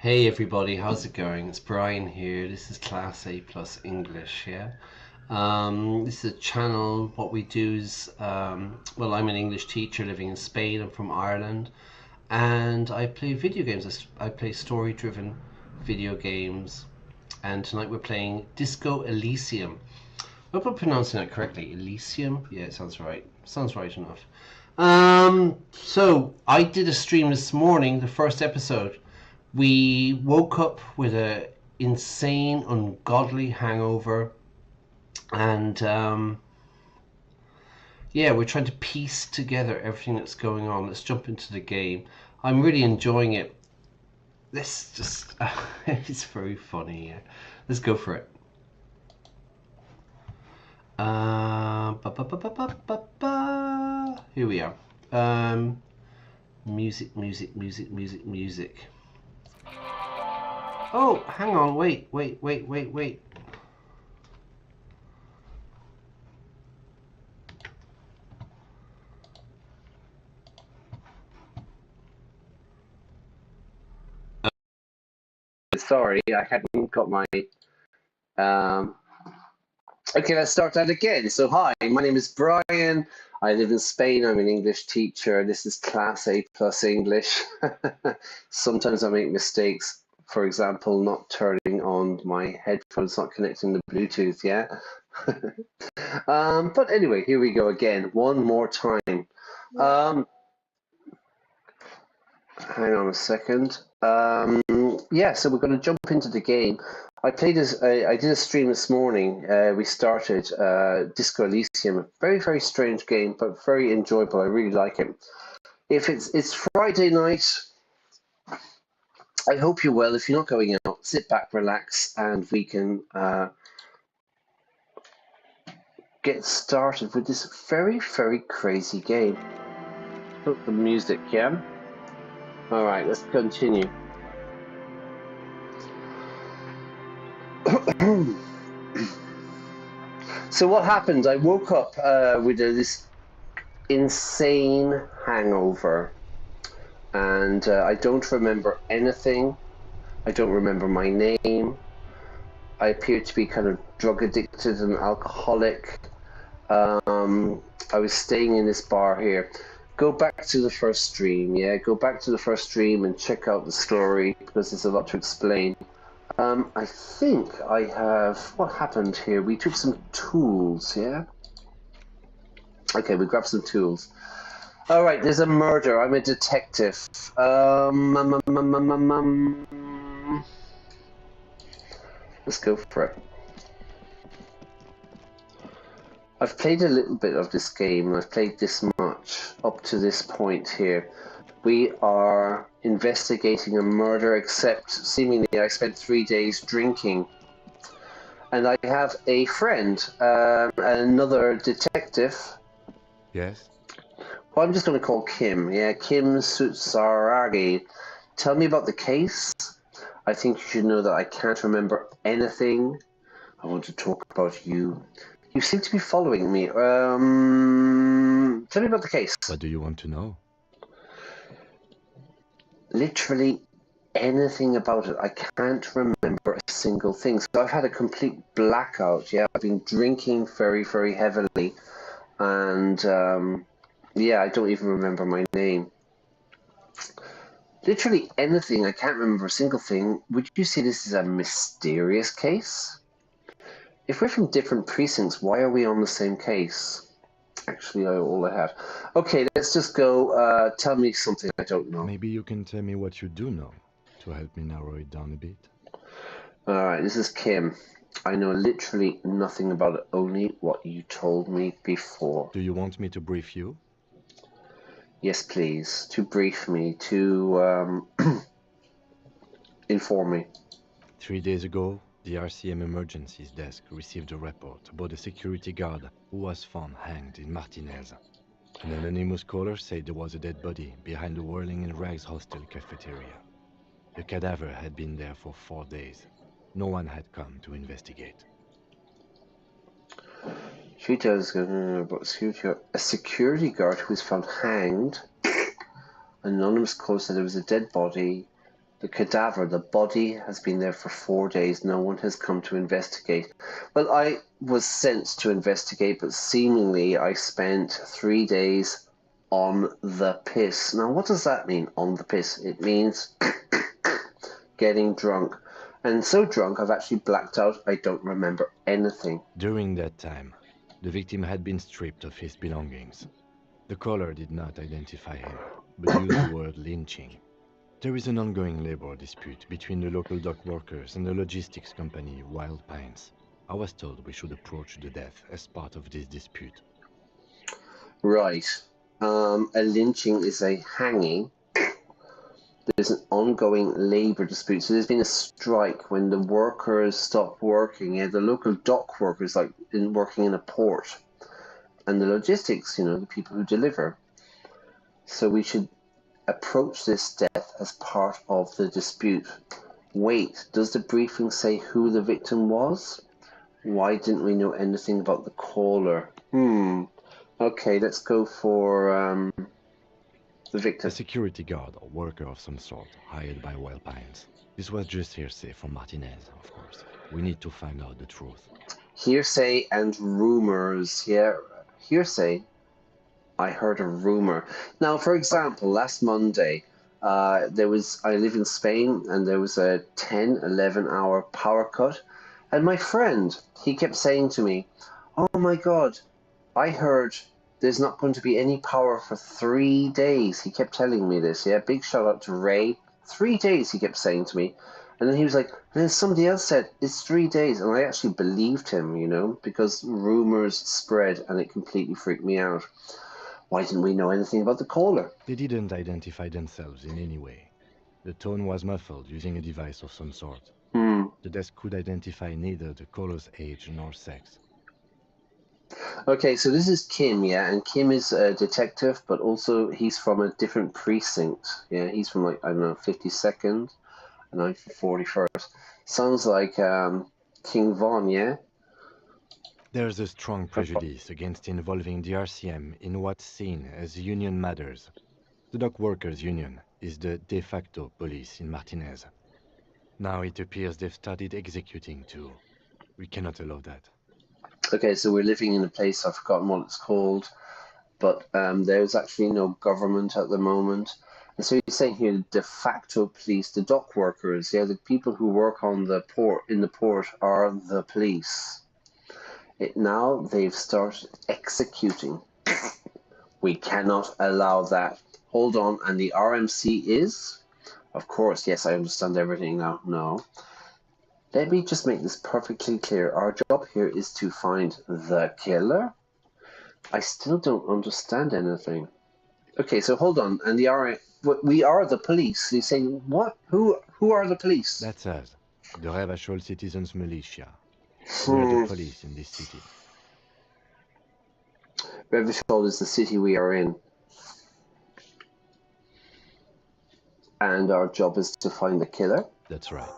Hey everybody, how's it going? It's Brian here. This is Class A plus English, yeah? This is a channel. What we do is, well, I'm an English teacher living in Spain. I'm from Ireland, and I play video games. I play story-driven video games, and tonight we're playing Disco Elysium. I hope I'm pronouncing that correctly. Elysium? Yeah, it sounds right. Sounds right enough. So I did a stream this morning, the first episode. We woke up with a insane, ungodly hangover, and yeah, we're trying to piece together everything that's going on. Let's jump into the game. I'm really enjoying it. This just it's very funny. Yeah. Let's go for it. Here we are. Music. Oh, hang on, wait. Sorry, I hadn't got my... Um, okay, let's start that again. So hi, my name is Brian. I live in Spain. I'm an English teacher. This is Class A plus English. Sometimes I make mistakes. For example, not turning on my headphones, not connecting the Bluetooth, yeah? But anyway, here we go again, one more time. Hang on a second. Yeah, so we're going to jump into the game. I did a stream this morning. We started Disco Elysium, a very, very strange game, but very enjoyable. I really like it. If it's Friday night, I hope you're well. If you're not going out, sit back, relax, and we can get started with this very, very crazy game. Put the music, yeah? All right, let's continue. So what happened? I woke up with this insane hangover, and I don't remember anything. I don't remember my name. I appear to be kind of drug addicted and alcoholic. I was staying in this bar here. Go back to the first stream, yeah? Go back to the first stream and check out the story, because there's a lot to explain. I think I have... What happened here? We took some tools, yeah? Okay, we grabbed some tools. All right, there's a murder. I'm a detective. Let's go for it. I've played a little bit of this game, and I've played this much up to this point here. We are investigating a murder, except seemingly I spent 3 days drinking. And I have a friend, another detective. Yes? Well, I'm just going to call Kim. Yeah, Kim Kitsuragi. Tell me about the case. I think you should know that I can't remember anything. I want to talk about you. You seem to be following me. Tell me about the case. What do you want to know? Literally anything about it. I can't remember a single thing. So I've had a complete blackout. Yeah, I've been drinking very, very heavily. And yeah, I don't even remember my name. Literally anything. I can't remember a single thing. Would you say this is a mysterious case? If we're from different precincts, why are we on the same case? Actually, all I have. Okay, let's just go. Tell me something I don't know. Maybe you can tell me what you do know to help me narrow it down a bit. All right, this is Kim. I know literally nothing about it, only what you told me before. Do you want me to brief you? Yes, please. To brief me, to inform me. 3 days ago, the RCM Emergencies Desk received a report about a security guard who was found hanged in Martinez. An anonymous caller said there was a dead body behind the Whirling in Rags hostel cafeteria. The cadaver had been there for 4 days. No one had come to investigate. 3 days ago, a security guard who was found hanged. An anonymous caller said there was a dead body The cadaver, the body, has been there for 4 days. No one has come to investigate. Well, I was sent to investigate, but seemingly I spent 3 days on the piss. Now, what does that mean, on the piss? It means getting drunk. And so drunk, I've actually blacked out. I don't remember anything. During that time, the victim had been stripped of his belongings. The caller did not identify him, but used the word lynching. There is an ongoing labor dispute between the local dock workers and the logistics company Wild Pines. I was told we should approach the death as part of this dispute. Right. A lynching is a hanging. There's an ongoing labor dispute. So there's been a strike when the workers stop working. Yeah, the local dock workers, like working in a port, and the logistics, the people who deliver. So we should approach this death as part of the dispute. Wait, does the briefing say who the victim was? Why didn't we know anything about the caller? Okay, let's go for the victim. A security guard or worker of some sort, hired by Wild Pines. This was just hearsay from Martinez, of course. We need to find out the truth. Hearsay and rumors. Yeah, hearsay. I heard a rumor. Now, for example, last Monday, I live in Spain, and there was a 10, 11-hour power cut. And my friend, he kept saying to me, oh my God, I heard there's not going to be any power for 3 days. He kept telling me this, yeah? Big shout out to Ray. 3 days, he kept saying to me. And then he was like, and then somebody else said, it's 3 days. And I actually believed him, because rumors spread and it completely freaked me out. Why didn't we know anything about the caller? They didn't identify themselves in any way. The tone was muffled using a device of some sort. The desk could identify neither the caller's age nor sex. Okay, so this is Kim, yeah, and Kim is a detective, but also he's from a different precinct. Yeah, he's from 52nd, and I'm from 41st. Sounds like King Von, yeah? There's a strong prejudice against involving the RCM in what's seen as union matters. The dock workers' union is the de facto police in Martinez. Now it appears they've started executing too. We cannot allow that. Okay, so we're living in a place, I've forgotten what it's called, but there's actually no government at the moment. And so you're saying here, de facto police, the dock workers, yeah, the people who work on the port, in the port, are the police. Now they've started executing. We cannot allow that. Hold on, and the RMC is? Of course, yes, I understand everything now. No. Let me just make this perfectly clear. Our job here is to find the killer. I still don't understand anything. Okay, so hold on, and we are the police. You're saying what? Who are the police? That's us, the Revachol Citizens Militia. We're the police in this city. Revachol is the city we are in. And our job is to find the killer? That's right.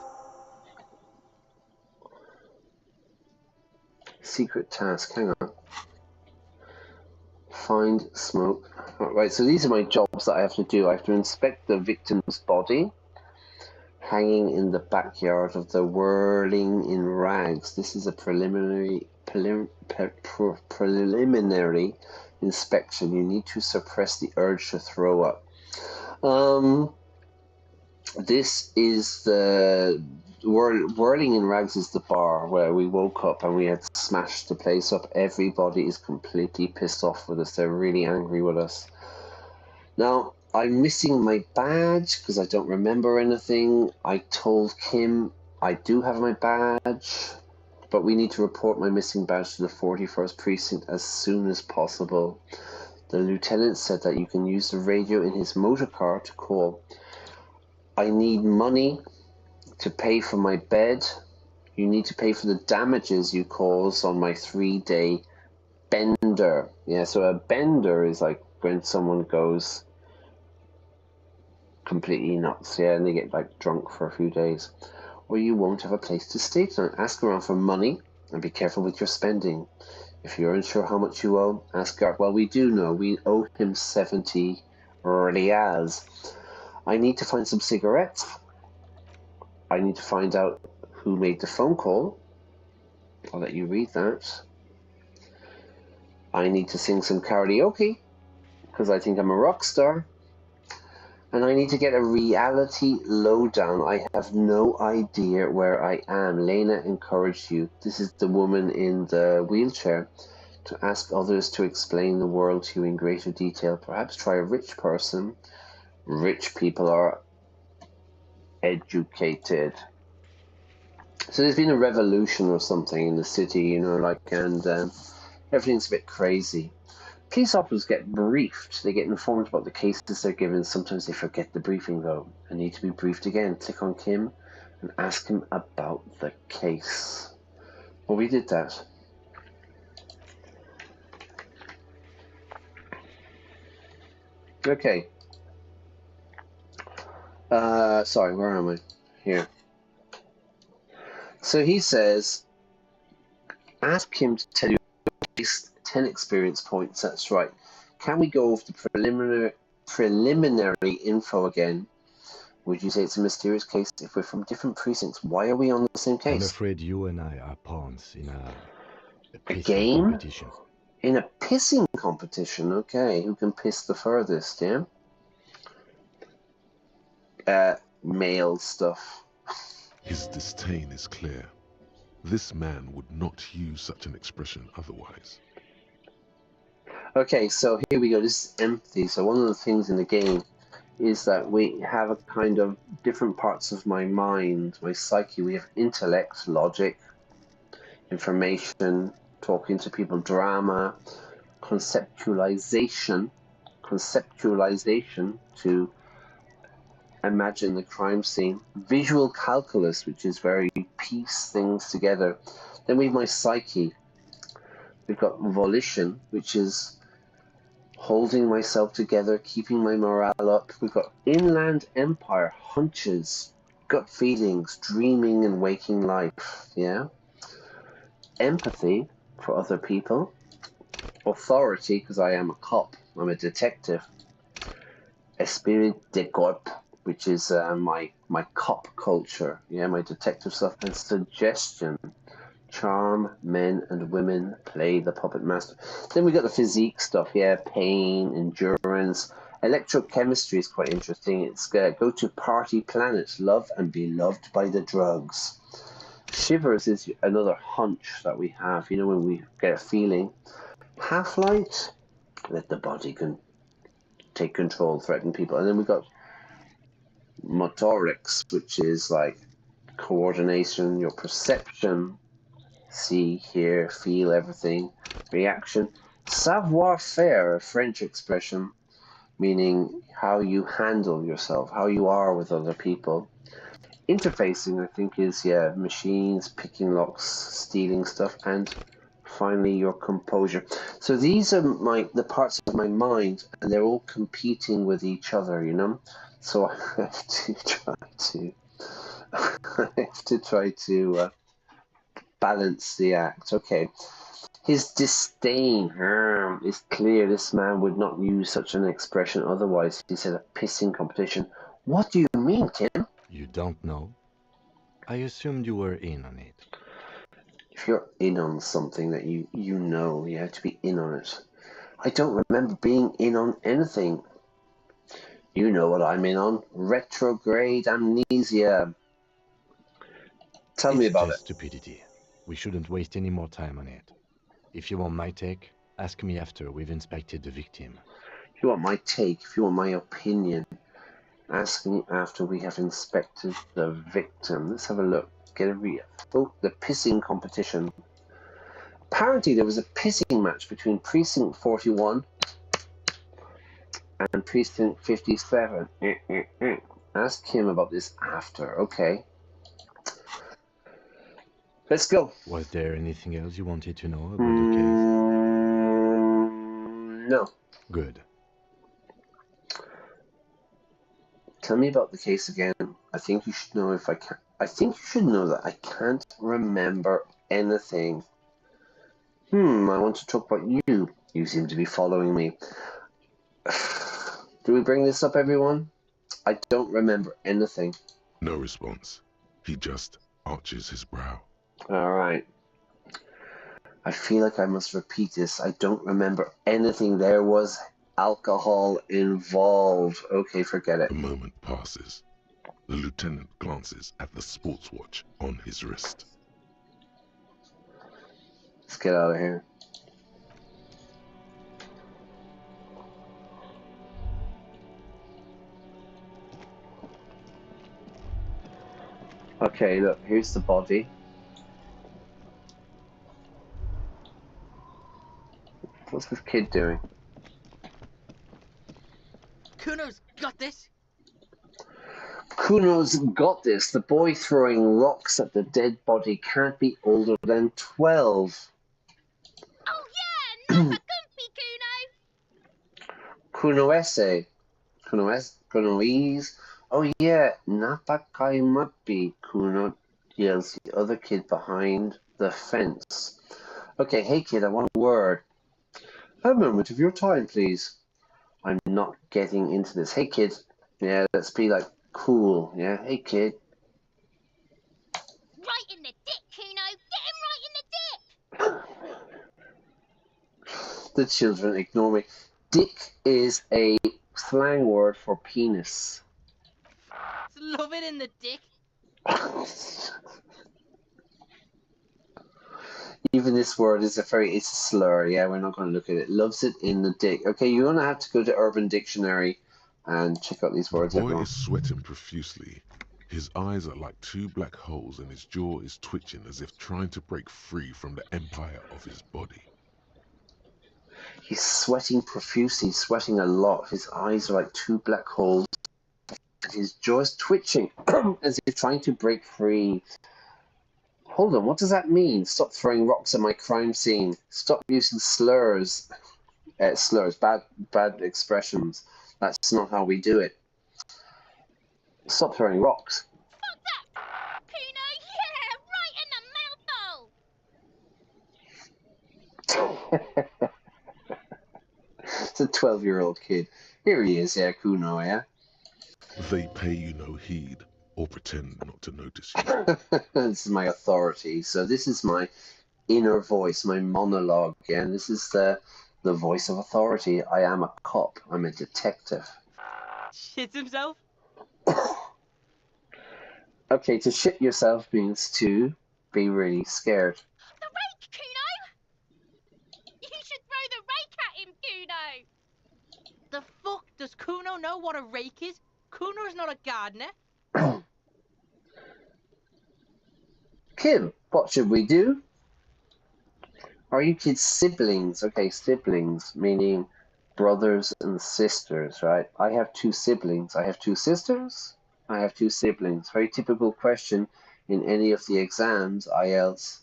Secret task, hang on. Find smoke. Right, so these are my jobs that I have to do. I have to inspect the victim's body, hanging in the backyard of the whirling in rags. This is a preliminary inspection. You need to suppress the urge to throw up. This is the whirling in rags is the bar where we woke up and we had smashed the place up. Everybody is completely pissed off with us. They're really angry with us. Now, I'm missing my badge because I don't remember anything. I told Kim I do have my badge, but we need to report my missing badge to the 41st precinct as soon as possible. The lieutenant said that you can use the radio in his motor car to call. I need money to pay for my bed. You need to pay for the damages you caused on my 3-day bender. Yeah, so a bender is like when someone goes completely nuts, yeah, and they get drunk for a few days. Or you won't have a place to stay tonight. Ask around for money and be careful with your spending. If you're unsure how much you owe, ask guard. Well, we do know. We owe him 70 reals. I need to find some cigarettes. I need to find out who made the phone call. I'll let you read that. I need to sing some karaoke, because I think I'm a rock star. And I need to get a reality lowdown. I have no idea where I am. Lena encouraged you. This is the woman in the wheelchair. To ask others to explain the world to you in greater detail. Perhaps try a rich person. Rich people are educated. So there's been a revolution or something in the city, you know, like, and everything's a bit crazy. Police officers get briefed. They get informed about the cases they're given. Sometimes they forget the briefing, though, and need to be briefed again. Click on Kim and ask him about the case. Well, we did that. Okay. Sorry, where am I? Here. So he says, ask him to tell you at least 10 experience points. That's right. Can we go over the preliminary info again? Would you say it's a mysterious case if we're from different precincts? Why are we on the same case? I'm afraid you and I are pawns in a pissing game? competition. In a pissing competition? Okay, who can piss the furthest, yeah? Male stuff. His disdain is clear. This man would not use such an expression otherwise. Okay, so here we go. This is empathy. So one of the things in the game is that we have a kind of different parts of my mind, my psyche. We have intellect, logic, information, talking to people, drama, conceptualization to imagine the crime scene, visual calculus, which is very piece things together. Then we have my psyche. We've got volition, which is holding myself together, keeping my morale up. We've got inland empire, hunches, gut feelings, dreaming and waking life, yeah? Empathy for other people. Authority, because I am a cop, I'm a detective. Esprit de corps, which is my cop culture, yeah, my detective stuff. And suggestion. Charm men and women, play the puppet master. Then we got the physique stuff, yeah, pain, endurance. Electrochemistry is quite interesting. It's go to party planet, love and be loved by the drugs. Shivers is another hunch that we have, you know, when we get a feeling. Half-light, let the body take control, threaten people. And then we got motorics, which is like coordination, your perception, see, hear, feel everything, reaction. Savoir-faire, a French expression, meaning how you handle yourself, how you are with other people. Interfacing, I think, is, yeah, machines, picking locks, stealing stuff, and finally your composure. So these are the parts of my mind, and they're all competing with each other, you know? So I have to try to balance the act. Okay. His disdain is clear. This man would not use such an expression otherwise. He said a pissing competition. What do you mean, Kim? You don't know? I assumed you were in on it. If you're in on something that you know, you have to be in on it. I don't remember being in on anything. You know what I'm in on. Retrograde amnesia. Tell me about it. It's just stupidity. We shouldn't waste any more time on it. If you want my take, ask me after we've inspected the victim. If you want my take, if you want my opinion, ask me after we have inspected the victim. Let's have a look. The pissing competition. Apparently there was a pissing match between Precinct 41 and Precinct 57. Ask him about this after. Okay. Let's go. Was there anything else you wanted to know about the case? No. Good. Tell me about the case again. I think you should know I think you should know that I can't remember anything. I want to talk about you. You seem to be following me. Do we bring this up, everyone? I don't remember anything. No response. He just arches his brow. All right. I feel like I must repeat this. I don't remember anything. There was alcohol involved. Okay, forget it. A moment passes. The lieutenant glances at the sports watch on his wrist. Let's get out of here. Okay, look, here's the body. What's this kid doing? Cuno's got this. Cuno's got this. The boy throwing rocks at the dead body can't be older than 12. Oh yeah, not a gumpy, Cuno. Kunoese. Kunoese. Oh yeah, Napakaimapi, Cuno yells the other kid behind the fence. Okay, hey kid, I want a word. A moment of your time, please. I'm not getting into this. Hey kid. Yeah, let's be like cool. Yeah, hey kid. Right in the dick, Cuno. Get him right in the dick. The children ignore me. Dick is a slang word for penis. Love it in the dick. Even this word is it's a slur. Yeah, we're not going to look at it. Loves it in the dick. Okay, you're going to have to go to Urban Dictionary and check out these words. The boy everyone. is sweating profusely. His eyes are like two black holes and his jaw is twitching as if trying to break free from the empire of his body. He's sweating profusely, sweating a lot. His eyes are like two black holes. His jaw is twitching as if trying to break free. Hold on, what does that mean? Stop throwing rocks at my crime scene. Stop using slurs. Bad expressions. That's not how we do it. Stop throwing rocks. Fuck that, Cuno. Yeah, right in the mouth hole. It's a 12-year-old kid. Here he is, yeah, Cuno, yeah? They pay you no heed or pretend not to notice you. This is my authority. So this is my inner voice, my monologue, yeah? And this is the voice of authority. I am a cop. I'm a detective. Shits himself. The Okay, to shit yourself means to be really scared. rake, Cuno. You should throw the rake at him, Cuno. The fuck does Cuno know what a rake is? Cuno's not a gardener. Kim, what should we do? Are you kids siblings? Okay, siblings, meaning brothers and sisters, right? I have two siblings. I have two sisters. I have two siblings. Very typical question in any of the exams, IELTS,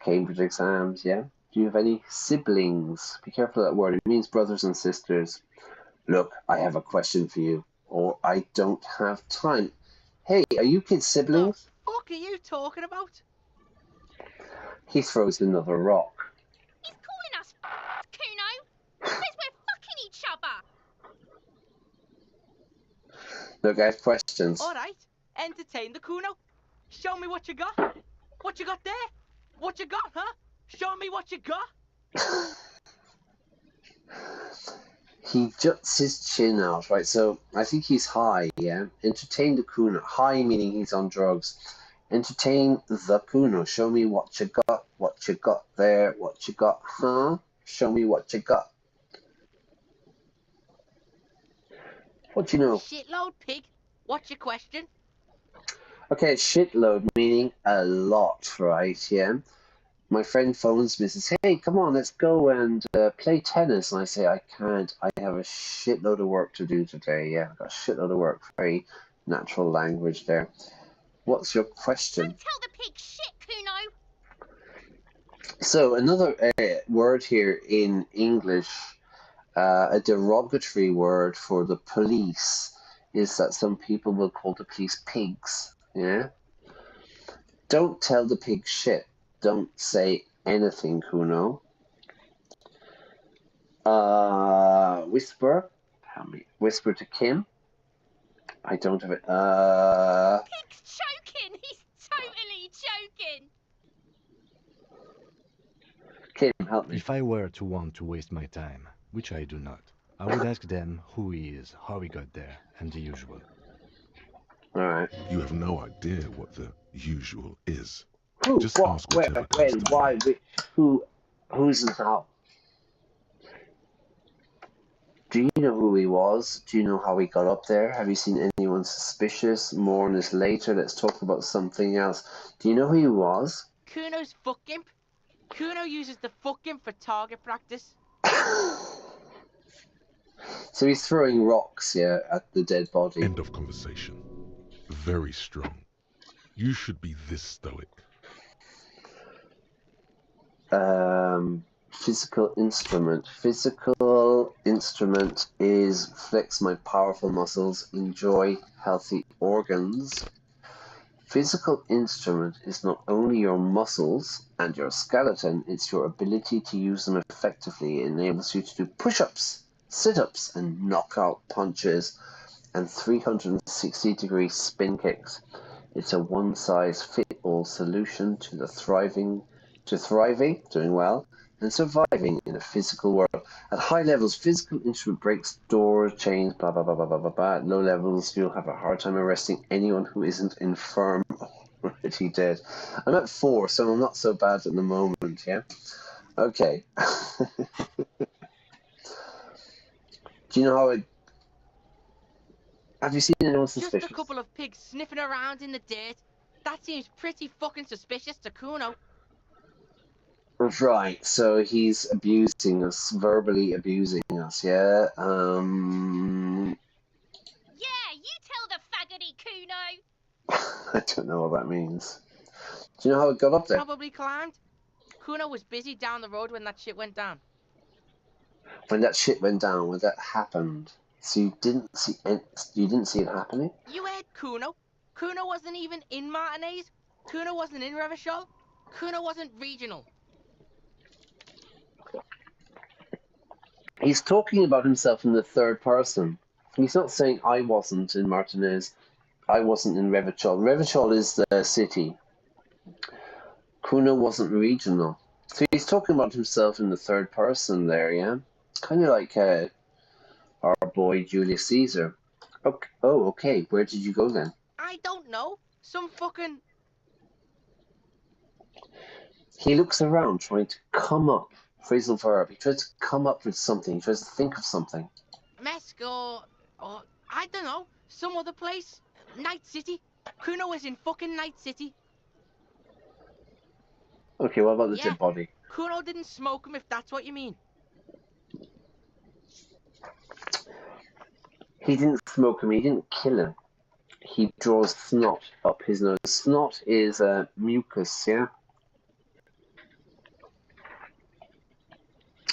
Cambridge exams, yeah? Do you have any siblings? Be careful of that word. It means brothers and sisters. Look, I have a question for you, or I don't have time. Hey, are you kids siblings? The fuck are you talking about? He throws another rock. He's calling us Cuno. Says we're fucking each other. Look, I have questions. Alright, entertain the Cuno. Show me what you got. What you got there? What you got, huh? Show me what you got. He juts his chin out, right? So I think he's high, yeah? Entertain the Cuno. High meaning he's on drugs. Entertain the Cuno. Show me what you got there, what you got, huh? Show me what you got. What do you know? Shitload pig. What's your question? Okay, shitload meaning a lot, right? Yeah. My friend phones me and says, hey, come on, let's go and play tennis. And I say, I can't. I have a shitload of work to do today. Yeah, I've got a shitload of work. Very natural language there. What's your question? Don't tell the pig shit, Cuno. So another word here in English, a derogatory word for the police, is that some people will call the police pigs. Yeah. Don't tell the pig shit. Don't say anything, Cuno. Whisper. Tell me. Whisper to Kim. I don't have it. Pig's choking. joking! He's totally joking! Kim, help me. If I were to want to waste my time, which I do not, I would ask them who he is, how he got there, and the usual. Alright. You have no idea what the usual is. Who, Just what, ask where, whatever comes when, to why, mind. who's and how? Do you know who he was? Do you know how he got up there? Have you seen anyone suspicious? More on this later. Let's talk about something else. Do you know who he was? Cuno's fuck imp. Cuno uses the fuck imp for target practice. So he's throwing rocks, yeah, at the dead body. End of conversation. Very strong. You should be this stoic. Physical instrument. Physical instrument is flex my powerful muscles, enjoy healthy organs. Physical instrument is not only your muscles and your skeleton, it's your ability to use them effectively. It enables you to do push-ups, sit-ups, and knockout punches, and 360-degree spin kicks. It's a one-size-fits-all solution to thriving, doing well, and surviving in a physical world. At high levels, physical instrument breaks doors, chains, blah, blah, blah, blah, blah, blah, blah. At low levels, you'll have a hard time arresting anyone who isn't infirm or already dead. I'm at 4, so I'm not so bad at the moment, yeah? Okay. Do you know how it... Have you seen anyone suspicious? Just a couple of pigs sniffing around in the dirt. That seems pretty fucking suspicious to Cuno. Right, so he's abusing us, verbally abusing us, yeah? Yeah, you tell the faggoty, Cuno! I don't know what that means. Do you know how it got up there? Probably climbed. Cuno was busy down the road when that shit went down. When that shit went down, when that happened, so you didn't see it happening? You heard Cuno. Cuno wasn't even in Martinez. Cuno wasn't in Revachol. Cuno wasn't regional. He's talking about himself in the third person. He's not saying I wasn't in Martinez, I wasn't in Revachol. Revachol is the city. Cuno wasn't regional. So he's talking about himself in the third person there, yeah? Kind of like our boy Julius Caesar. Okay. Oh, okay. Where did you go then? I don't know. Some fucking... He looks around trying to come up. Phrasal verb. He tries to come up with something. He tries to think of something. Mesk or I don't know. Some other place. Night City. Cuno was in fucking Night City. Okay, what about the Yeah. dead body? Cuno didn't smoke him, if that's what you mean. He didn't smoke him. He didn't kill him. He draws snot up his nose. Snot is mucus, yeah?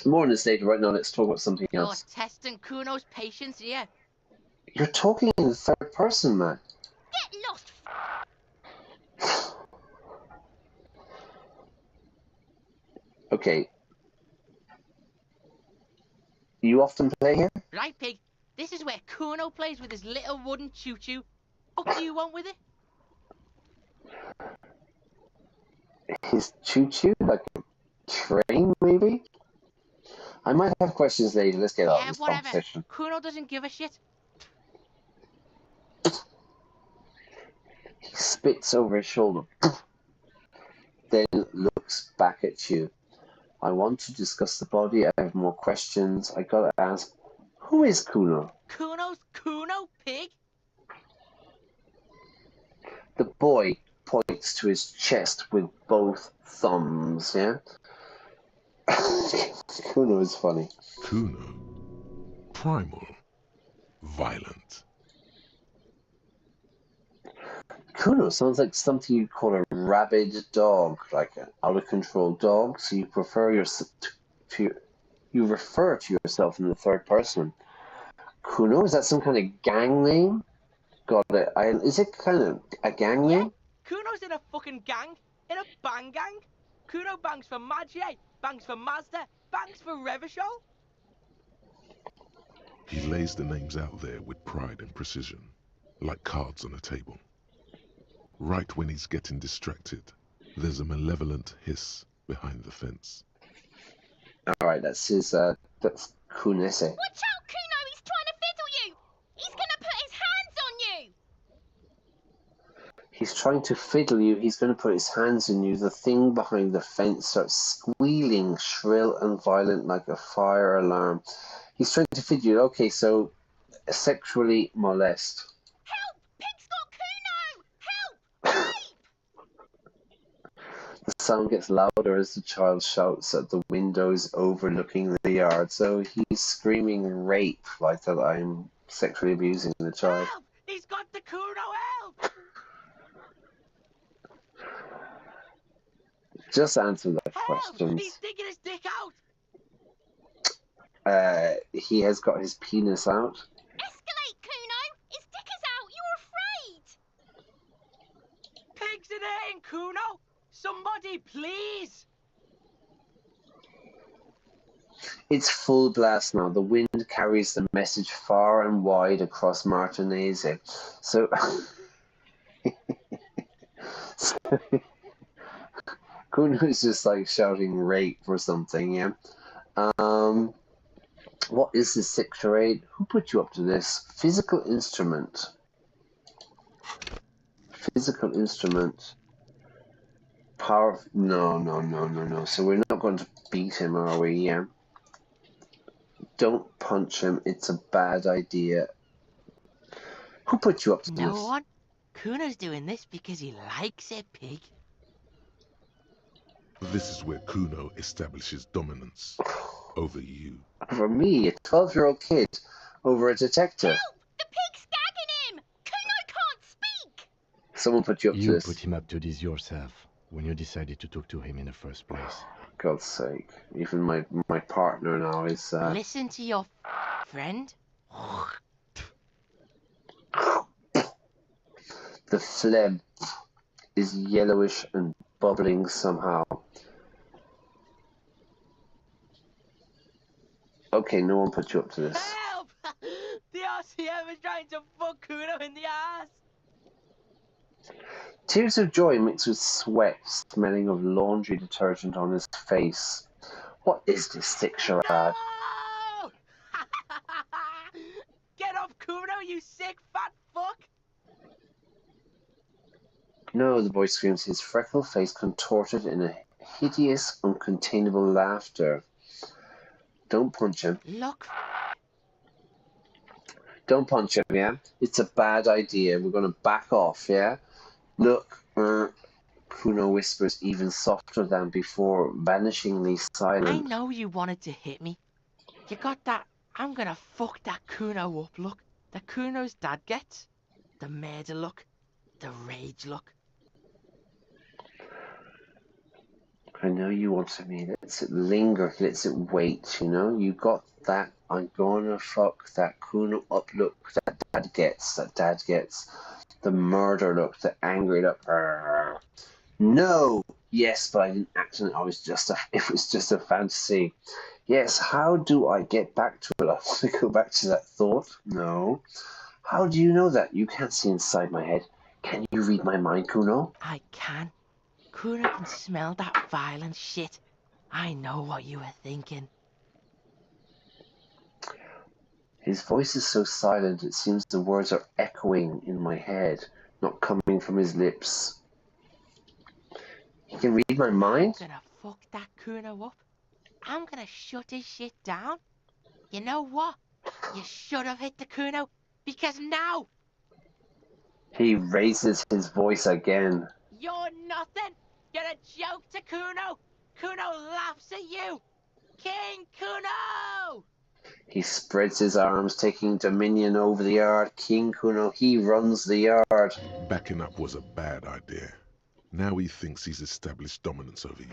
More on this later. Right now, let's talk about something You're else. testing Cuno's patience here. You're talking in the third person, man. Get lost! Okay. You often play here? Right, pig. This is where Cuno plays with his little wooden choo-choo. What do you want with it? His choo-choo? Like a train, maybe? I might have questions later. Let's get out of Yeah, this whatever. conversation. Cuno doesn't give a shit. He spits over his shoulder. Then looks back at you. I want to discuss the body. I have more questions. I gotta ask, who is Cuno? Cuno's Cuno, pig? The boy points to his chest with both thumbs, yeah? Cuno is funny. Cuno. Primal. Violent. Cuno sounds like something you'd call a rabid dog, like an out-of-control dog. So you prefer you refer to yourself in the third person. Cuno, is that some kind of gang name? Got it. Is it kind of a gang name? Cuno's in a fucking gang. In a bang gang. Cuno bangs for Maggie, bangs for Mazda, bangs for Revachol. He lays the names out there with pride and precision, like cards on a table. Right when he's getting distracted, there's a malevolent hiss behind the fence. Alright, that's his, that's Kunese. Watch out, Cuno! He's trying to fiddle you! He's gonna put his hands on you! He's trying to fiddle you, he's going to put his hands on you. The thing behind the fence starts squealing, shrill and violent like a fire alarm. He's trying to fiddle you. Okay, so sexually molest. Help! Pig's got Cuno! Help! The sound gets louder as the child shouts at the windows overlooking the yard. So he's screaming rape, like that I'm sexually abusing the child. Help! He's got the Cuno, help! Just answer that Help! question. He's sticking his dick out! He has got his penis out. Escalate, Cuno! His dick is out! You're afraid! Pigs in here, Cuno! Somebody, please! It's full blast now. The wind carries the message far and wide across Martinez. So, Cuno is just like shouting rape or something, yeah? What is this 6 or 8? Who put you up to this? Physical instrument. Physical instrument. Power. No. So we're not going to beat him, are we? Yeah. Don't punch him. It's a bad idea. Who put you up to No this? one. Cuno's doing this because he likes it, pig. This is where Cuno establishes dominance over you. For me, a 12-year-old kid, over a detective. Help! The pig's gagging him! Cuno can't speak! Someone put you up to You this. put him up to this yourself when you decided to talk to him in the first place. God's sake. Even my partner now is... Listen to your friend. The phlegm is yellowish and bubbling somehow. Okay, no one put you up to this. Help! The RCM is trying to fuck Cuno in the ass! Tears of joy mixed with sweat, smelling of laundry detergent on his face. What is this sick charade? No! Get up, Cuno, you sick fat fuck! No, the boy screams, his freckled face contorted in a hideous, uncontainable laughter. Don't punch him. Look. Don't punch him, yeah? It's a bad idea. We're going to back off, yeah? Look, Cuno whispers even softer than before, vanishingly silent. I know you wanted to hit me. You got that, I'm gonna fuck that Cuno up look. The Cuno's dad gets. The murder look. The rage look. I know you wanted me. Let's it linger. Let's it wait, you know? You got that. I'm gonna fuck that Cuno up look that dad gets. That dad gets. The murder look. The angry look. No! Yes, but I didn't act on it. It was just a fantasy. Yes, how do I get back to it? I want to go back to that thought. No. How do you know that? You can't see inside my head. Can you read my mind, Cuno? I can. Cuno can smell that violent shit. I know what you were thinking. His voice is so silent, it seems the words are echoing in my head, not coming from his lips. He can read my mind? I'm gonna fuck that Cuno up. I'm gonna shut his shit down. You know what? You should have hit the Cuno, because now He raises his voice again. you're nothing. You're a joke to Cuno. Cuno laughs at you. King Cuno! He spreads his arms, taking dominion over the yard. King Cuno, he runs the yard. Backing up was a bad idea. Now he thinks he's established dominance over you.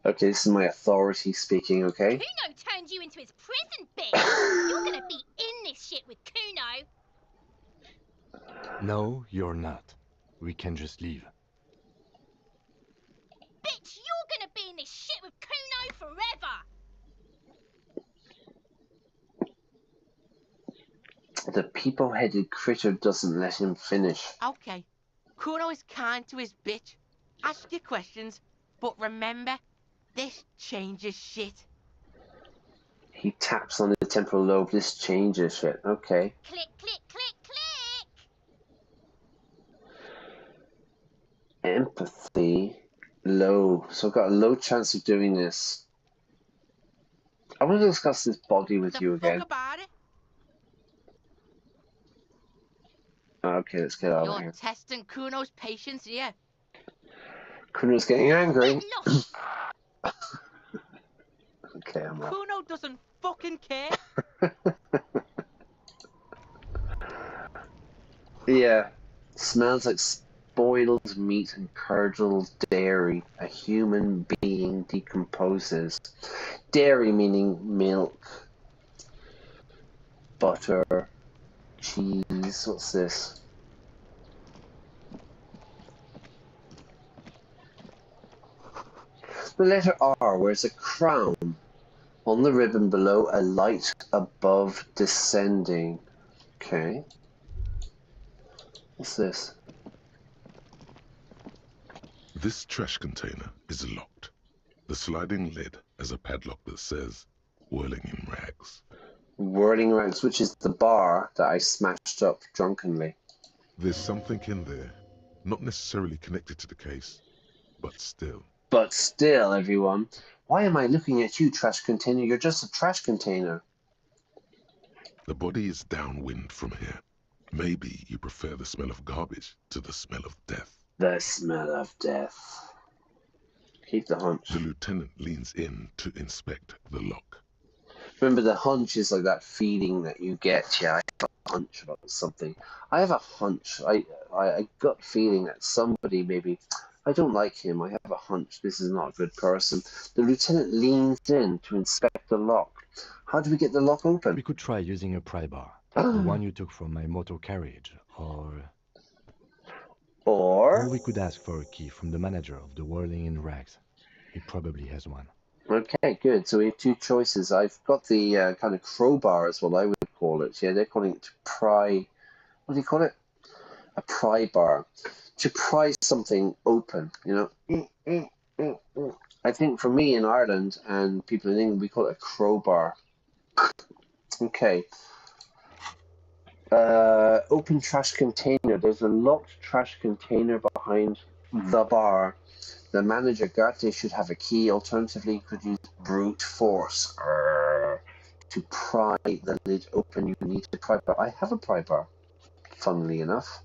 Okay, this is my authority speaking, okay? Cuno turned you into his prison, bitch! You're gonna be in this shit with Cuno! No, you're not. We can just leave. Bitch, you're gonna be in this shit with Cuno forever! The people-headed critter doesn't let him finish. Okay. Cuno is kind to his bitch. Ask your questions, but remember, this changes shit. He taps on the temporal lobe. This changes shit. Okay. Click, click, click, click. Empathy. Low. So I've got a low chance of doing this. I want to discuss this body with you again. Fuck about it. Okay, let's get out of You're here. testing Cuno's patience here. Cuno's getting angry. Get lost. Okay, I'm off. Cuno doesn't fucking care. Yeah. Smells like spoiled meat and curdled dairy. A human being decomposes. Dairy meaning milk, butter, cheese. What's this? The letter R, where's a crown? On the ribbon below, a light above descending. Okay. What's this? This trash container is locked. The sliding lid has a padlock that says, "Whirling in Rags." Whirling Rags, which is the bar that I smashed up drunkenly. There's something in there, not necessarily connected to the case, but still. But still, everyone, why am I looking at you, trash container? You're just a trash container. The body is downwind from here. Maybe you prefer the smell of garbage to the smell of death. The smell of death. Keep the hunch. The lieutenant leans in to inspect the lock. Remember, the hunch is like that feeling that you get. Yeah, I have a hunch about something. I have a hunch. I gut feeling that somebody maybe... I don't like him. I have a hunch this is not a good person. The lieutenant leans in to inspect the lock. How do we get the lock open? We could try using a pry bar. The one you took from my motor carriage, or we could ask for a key from the manager of the Whirling in Rags. He probably has one. Okay, good. So we have two choices. I've got the kind of crowbar is what I would call it. Yeah, they're calling it to pry. What do you call it? A pry bar. To pry something open, you know. I think for me in Ireland and people in England, we call it a crowbar. Okay. Open trash container. There's a locked trash container behind the bar. The manager Garte should have a key. Alternatively, you could use brute force to pry the lid open. You need a pry bar. I have a pry bar, funnily enough.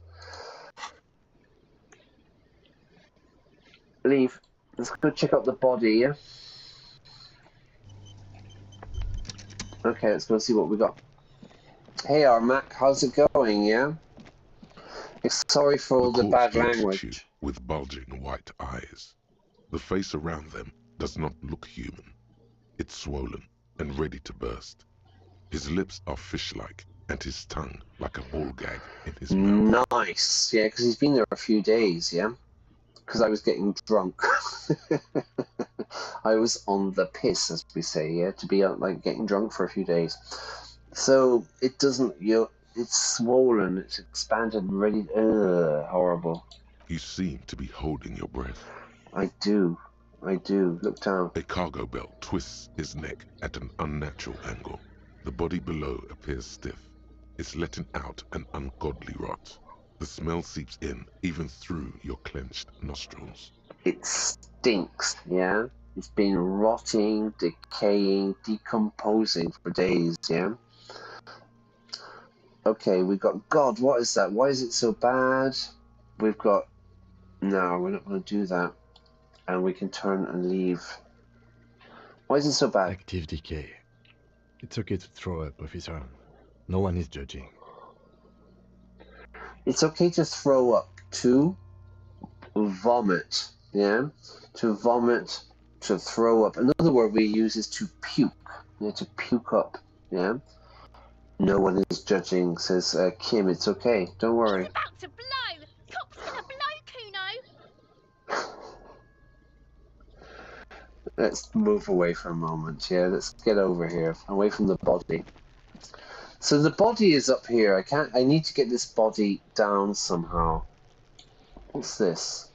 Leave. Let's go check out the body, yeah? Okay, let's go see what we got. Hey, Mac, how's it going, yeah? Sorry for all the bad language. With bulging white eyes. The face around them does not look human. It's swollen and ready to burst. His lips are fish-like, and his tongue like a ball gag in his mouth. Nice, yeah, because he's been there a few days, yeah? Because I was getting drunk. I was on the piss, as we say, yeah, to be like getting drunk for a few days. So it doesn't, it's swollen, it's expanded and ready. Horrible. You seem to be holding your breath. I do. Look down. A cargo belt twists his neck at an unnatural angle. The body below appears stiff. It's letting out an ungodly rot. The smell seeps in, even through your clenched nostrils. It stinks, yeah? It's been rotting, decaying, decomposing for days, yeah? Okay, we've got... God, what is that? Why is it so bad? We've got... No, we're not going to do that. And we can turn and leave. Why is it so bad? Active decay. It's okay to throw up of his own. No one is judging. It's okay to throw up, to vomit, yeah? To vomit, to throw up. Another word we use is to puke, yeah, to puke up, yeah? No one is judging, says Kim, it's okay, don't worry. It's about to blow. Cop's gonna blow, Cuno. Let's move away for a moment, yeah? Let's get over here, away from the body. So the body is up here. I need to get this body down somehow. What's this?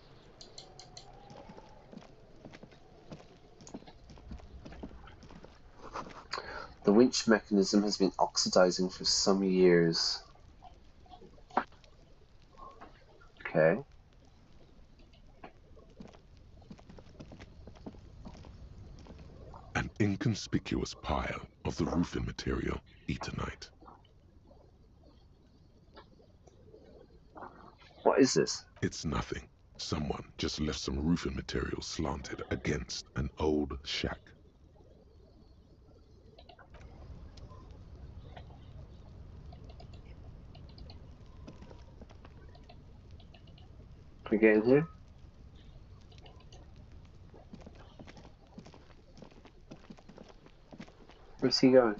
The winch mechanism has been oxidizing for some years. Okay. An inconspicuous pile of the roofing material, Eternite. What is this? It's nothing. Someone just left some roofing material slanted against an old shack. Can we get in here? Where's he going?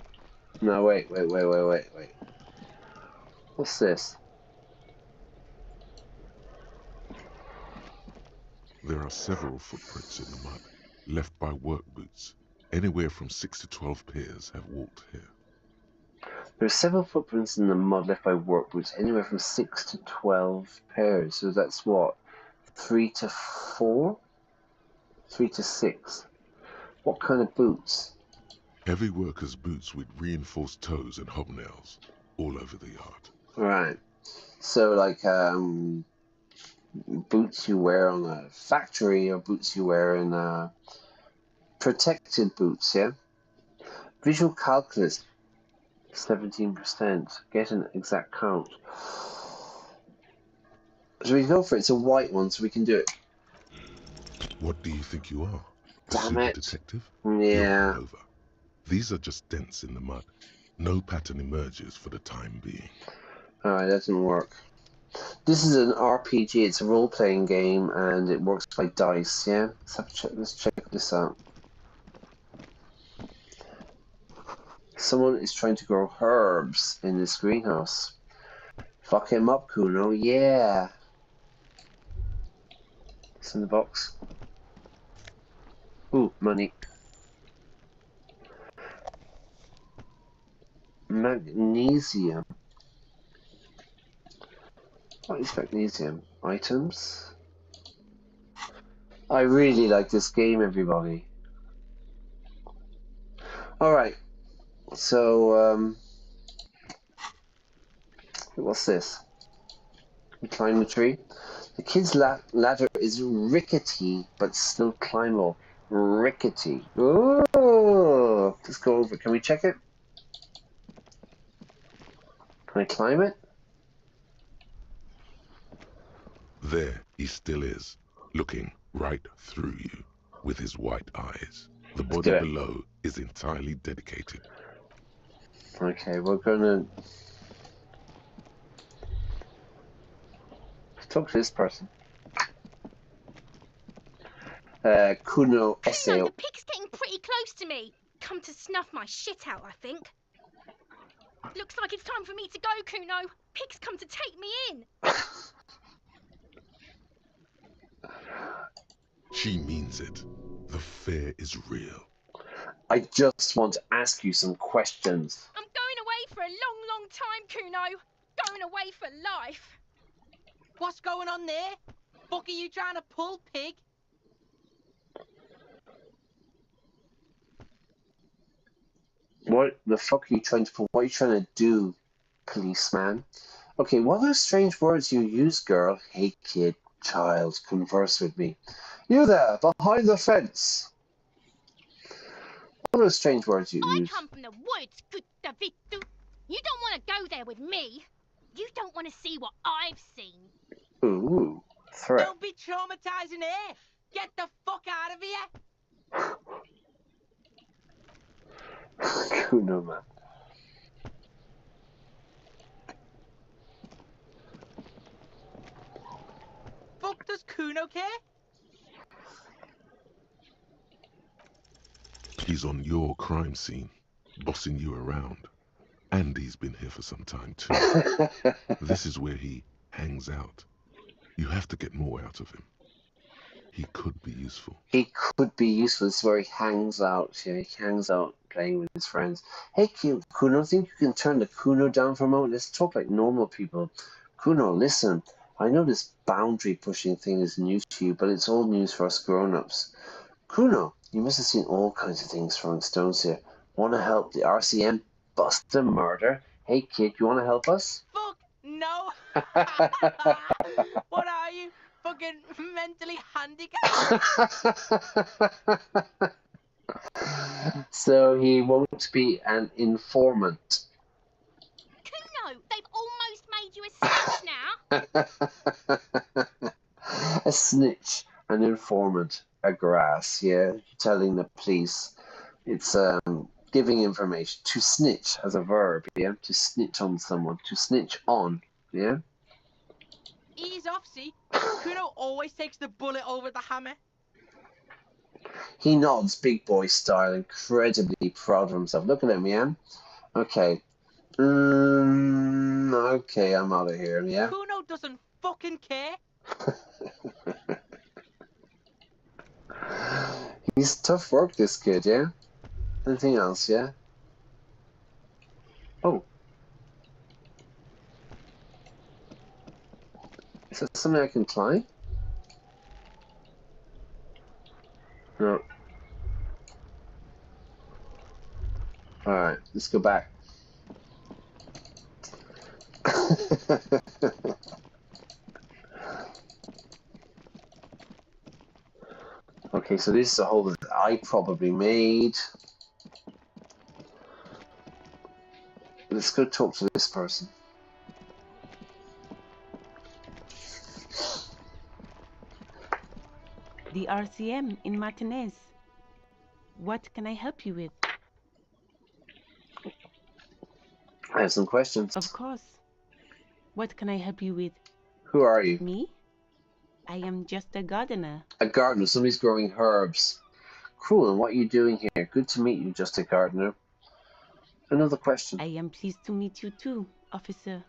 No, wait. What's this? There are several footprints in the mud, left by work boots. Anywhere from 6 to 12 pairs have walked here. There are several footprints in the mud left by work boots, anywhere from 6 to 12 pairs. So that's what? 3 to 4? 3 to 6. What kind of boots? Heavy workers' boots with reinforced toes and hobnails all over the yard. Right. So like boots you wear on a factory or boots you wear in protected boots, yeah? Visual calculus, 17%. Get an exact count. So we go for it. It's a white one, so we can do it. What do you think you are? A Damn super it. detective? Yeah. You're over. These are just dents in the mud. No pattern emerges for the time being. Alright, that didn't work. This is an RPG, it's a role-playing game, and it works by dice, yeah? Let's check this out. Someone is trying to grow herbs in this greenhouse. Fuck him up, Cuno, yeah! It's in the box. Ooh, money. Magnesium. What is magnesium? Items? I really like this game, everybody. Alright. So, what's this? We climb the tree. The kid's ladder is rickety, but still climbable. Rickety. Oh, let's go over. Can we check it? Can I climb it? There he still is, looking right through you with his white eyes. The body below is entirely dedicated. Okay, we're gonna talk to this person. Cuno essay. Cuno, the pig's getting pretty close to me. Come to snuff my shit out, I think. Looks like it's time for me to go, Cuno. Pig's come to take me in. She means it. The fear is real. I just want to ask you some questions. I'm going away for a long, long time, Cuno. Going away for life. What's going on there? Fuck are you trying to pull, pig? What the fuck are you trying to pull? What are you trying to do, policeman? Okay, what are strange words you use, girl? Hey, kid, child, converse with me. You there, behind the fence. What are strange words you use? I come from the woods, good David. You don't want to go there with me. You don't want to see what I've seen. Ooh, threat. Don't be traumatizing here. Get the fuck out of here. Cuno, man. Fuck does Cuno care? He's on your crime scene, bossing you around. And he's been here for some time too. This is where he hangs out. You have to get more out of him. He could be useful. He could be useful. This is where he hangs out. Yeah, he hangs out playing with his friends. Hey, Cuno, think you can turn the Cuno down for a moment? Let's talk like normal people. Cuno, listen. I know this boundary pushing thing is new to you, but it's old news for us grown-ups. Cuno, you must have seen all kinds of things throwing stones here. Want to help the RCM bust a murder? Hey kid, you want to help us? Fuck no! What are you? Fucking mentally handicapped? So he won't be an informant. Cuno, they've almost made you a snitch now. A snitch, an informant, a grass, yeah? Telling the police. It's giving information. To snitch as a verb, yeah? To snitch on someone. To snitch on, yeah? Ease off, see? Cuno always takes the bullet over the hammer. He nods, big boy style, incredibly proud of himself. Look at him, yeah? Okay. Okay, I'm out of here, yeah? Cuno doesn't fucking care. He's tough work, this kid, yeah? Anything else, yeah? Oh. Is that something I can climb? No. Alright, let's go back. Okay, so this is a hole that I probably made. Let's go talk to this person. The RCM in Martinez. What can I help you with? I have some questions. Of course. What can I help you with? Who are you? Me? I am just a gardener. A gardener. Somebody's growing herbs. Cool, and what are you doing here? Good to meet you, just a gardener. Another question. I am pleased to meet you too, officer.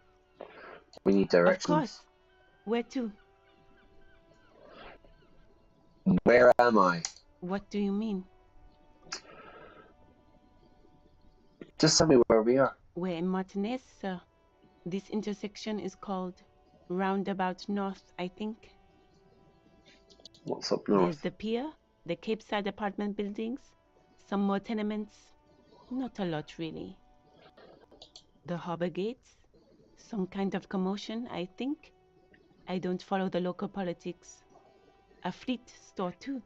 We need directions. Of course. Where to? Where am I? What do you mean? Just tell me where we are. We're in Martinez, sir. This intersection is called Roundabout North, I think. What's up There's north? the pier, the Cape Side apartment buildings, some more tenements. Not a lot, really. The harbor gates, some kind of commotion, I think. I don't follow the local politics. A fleet store, too.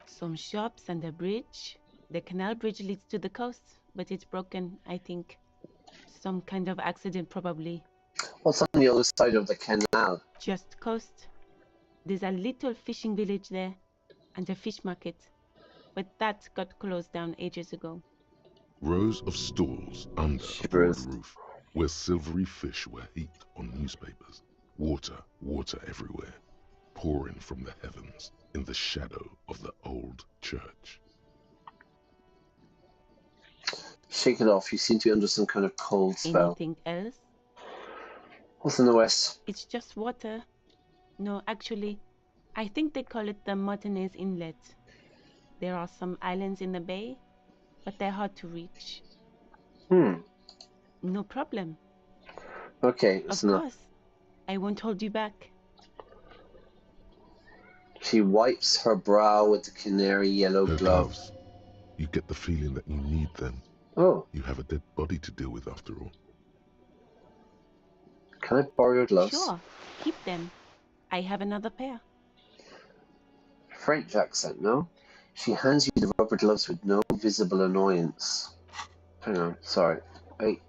Some shops and a bridge. The canal bridge leads to the coast, but it's broken, I think. Some kind of accident, probably. What's on the other side of the canal? Just coast. There's a little fishing village there, and a fish market. But that got closed down ages ago. Rows of stalls under a broad roof, where silvery fish were heaped on newspapers. Water, water everywhere, pouring from the heavens in the shadow of the old church. Shake it off. You seem to be under some kind of cold spell. Anything else? What's in the west? It's just water. No, actually, I think they call it the Martinez Inlet. There are some islands in the bay, but they're hard to reach. No problem. Okay, Of that's enough. course. I won't hold you back. She wipes her brow with the canary yellow Her gloves. gloves. You get the feeling that you need them. Oh, You have a dead body to deal with after all. can I borrow your gloves? Sure, keep them. I have another pair. French accent, no? She hands you the rubber gloves with no visible annoyance. Hang on, sorry. Wait.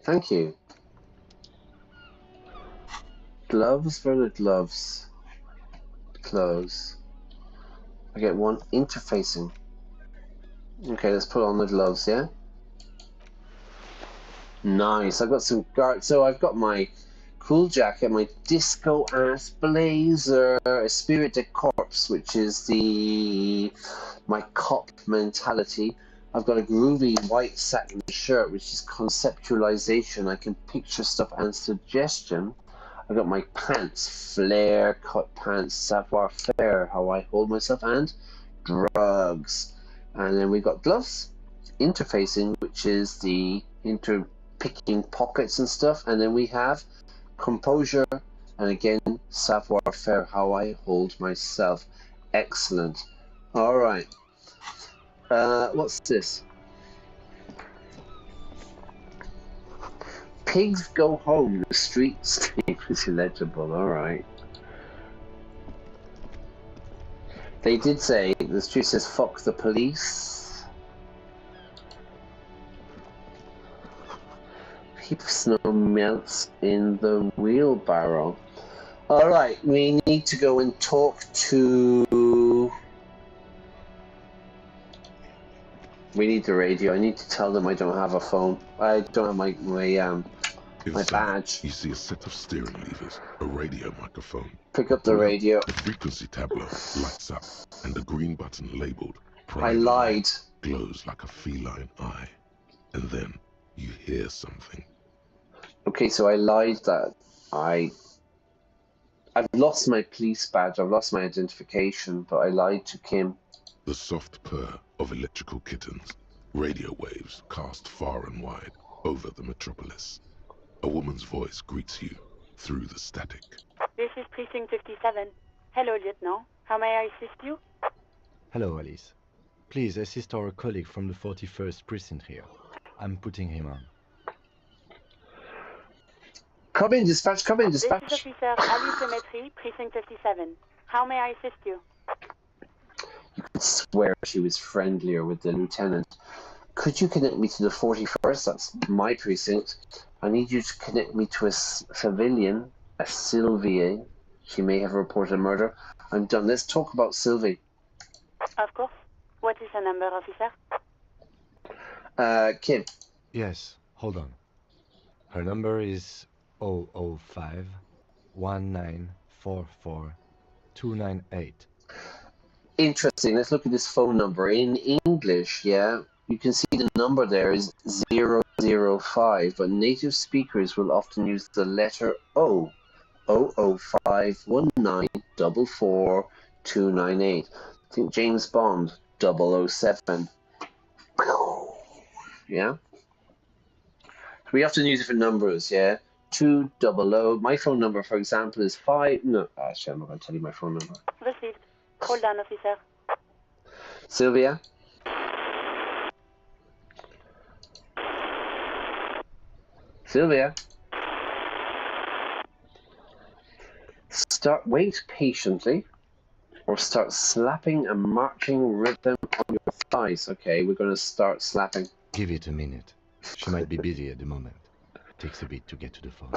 Thank you. Gloves for the gloves. Clothes. I get one interfacing. Okay, let's put on the gloves, yeah? Nice. I've got some guard. So I've got my cool jacket, my disco ass blazer, Spirit de Corps, which is my cop mentality. I've got a groovy white satin shirt, which is conceptualization. I can picture stuff and suggestion. I've got my pants, flare cut pants, savoir faire, how I hold myself, and drugs. And then we've got gloves, interfacing, which is the picking pockets and stuff. And then we have composure, and again, savoir-faire, how I hold myself. Excellent. All right. What's this? Pigs go home. The streets is illegible. All right. They did say, the street says, fuck the police. Heap of snow melts in the wheelbarrow. Alright, we need to go and talk to... We need the radio. I need to tell them I don't have a phone. I don't have my badge. You see a set of steering levers, a radio microphone. Pick up the radio. The frequency tableau lights up, and the green button labeled I lied. glows like a feline eye. And then you hear something. Okay, so I lied that I've lost my police badge, I've lost my identification, but I lied to Kim. The soft purr of electrical kittens, radio waves cast far and wide over the metropolis. A woman's voice greets you through the static. This is Precinct 57. Hello, Lieutenant. How may I assist you? Hello, Alice. Please assist our colleague from the 41st precinct here. I'm putting him on. Come in, dispatch, come in, dispatch. This is Officer Alice Demetri, Precinct 57. How may I assist you? You could swear she was friendlier with the lieutenant. Could you connect me to the 41st? That's my precinct. I need you to connect me to a civilian, a Sylvie. She may have reported a murder. I'm done. Let's talk about Sylvie. Of course. What is the number, officer? Kim. Yes, hold on. Her number is 005 1944 298. Interesting. Let's look at this phone number. In English, yeah, you can see the number there is 005, but native speakers will often use the letter O. 005 1944 298. I think James Bond 007. Yeah? We often use different numbers, yeah? 200. My phone number, for example, is 5. No, actually, I'm not going to tell you my phone number. Received. Hold on, officer. Sylvia? Sylvia? Wait patiently, or start slapping a marching rhythm on your thighs. Okay, we're going to start slapping. Give it a minute. She might be busy at the moment. Takes a bit to get to the phone.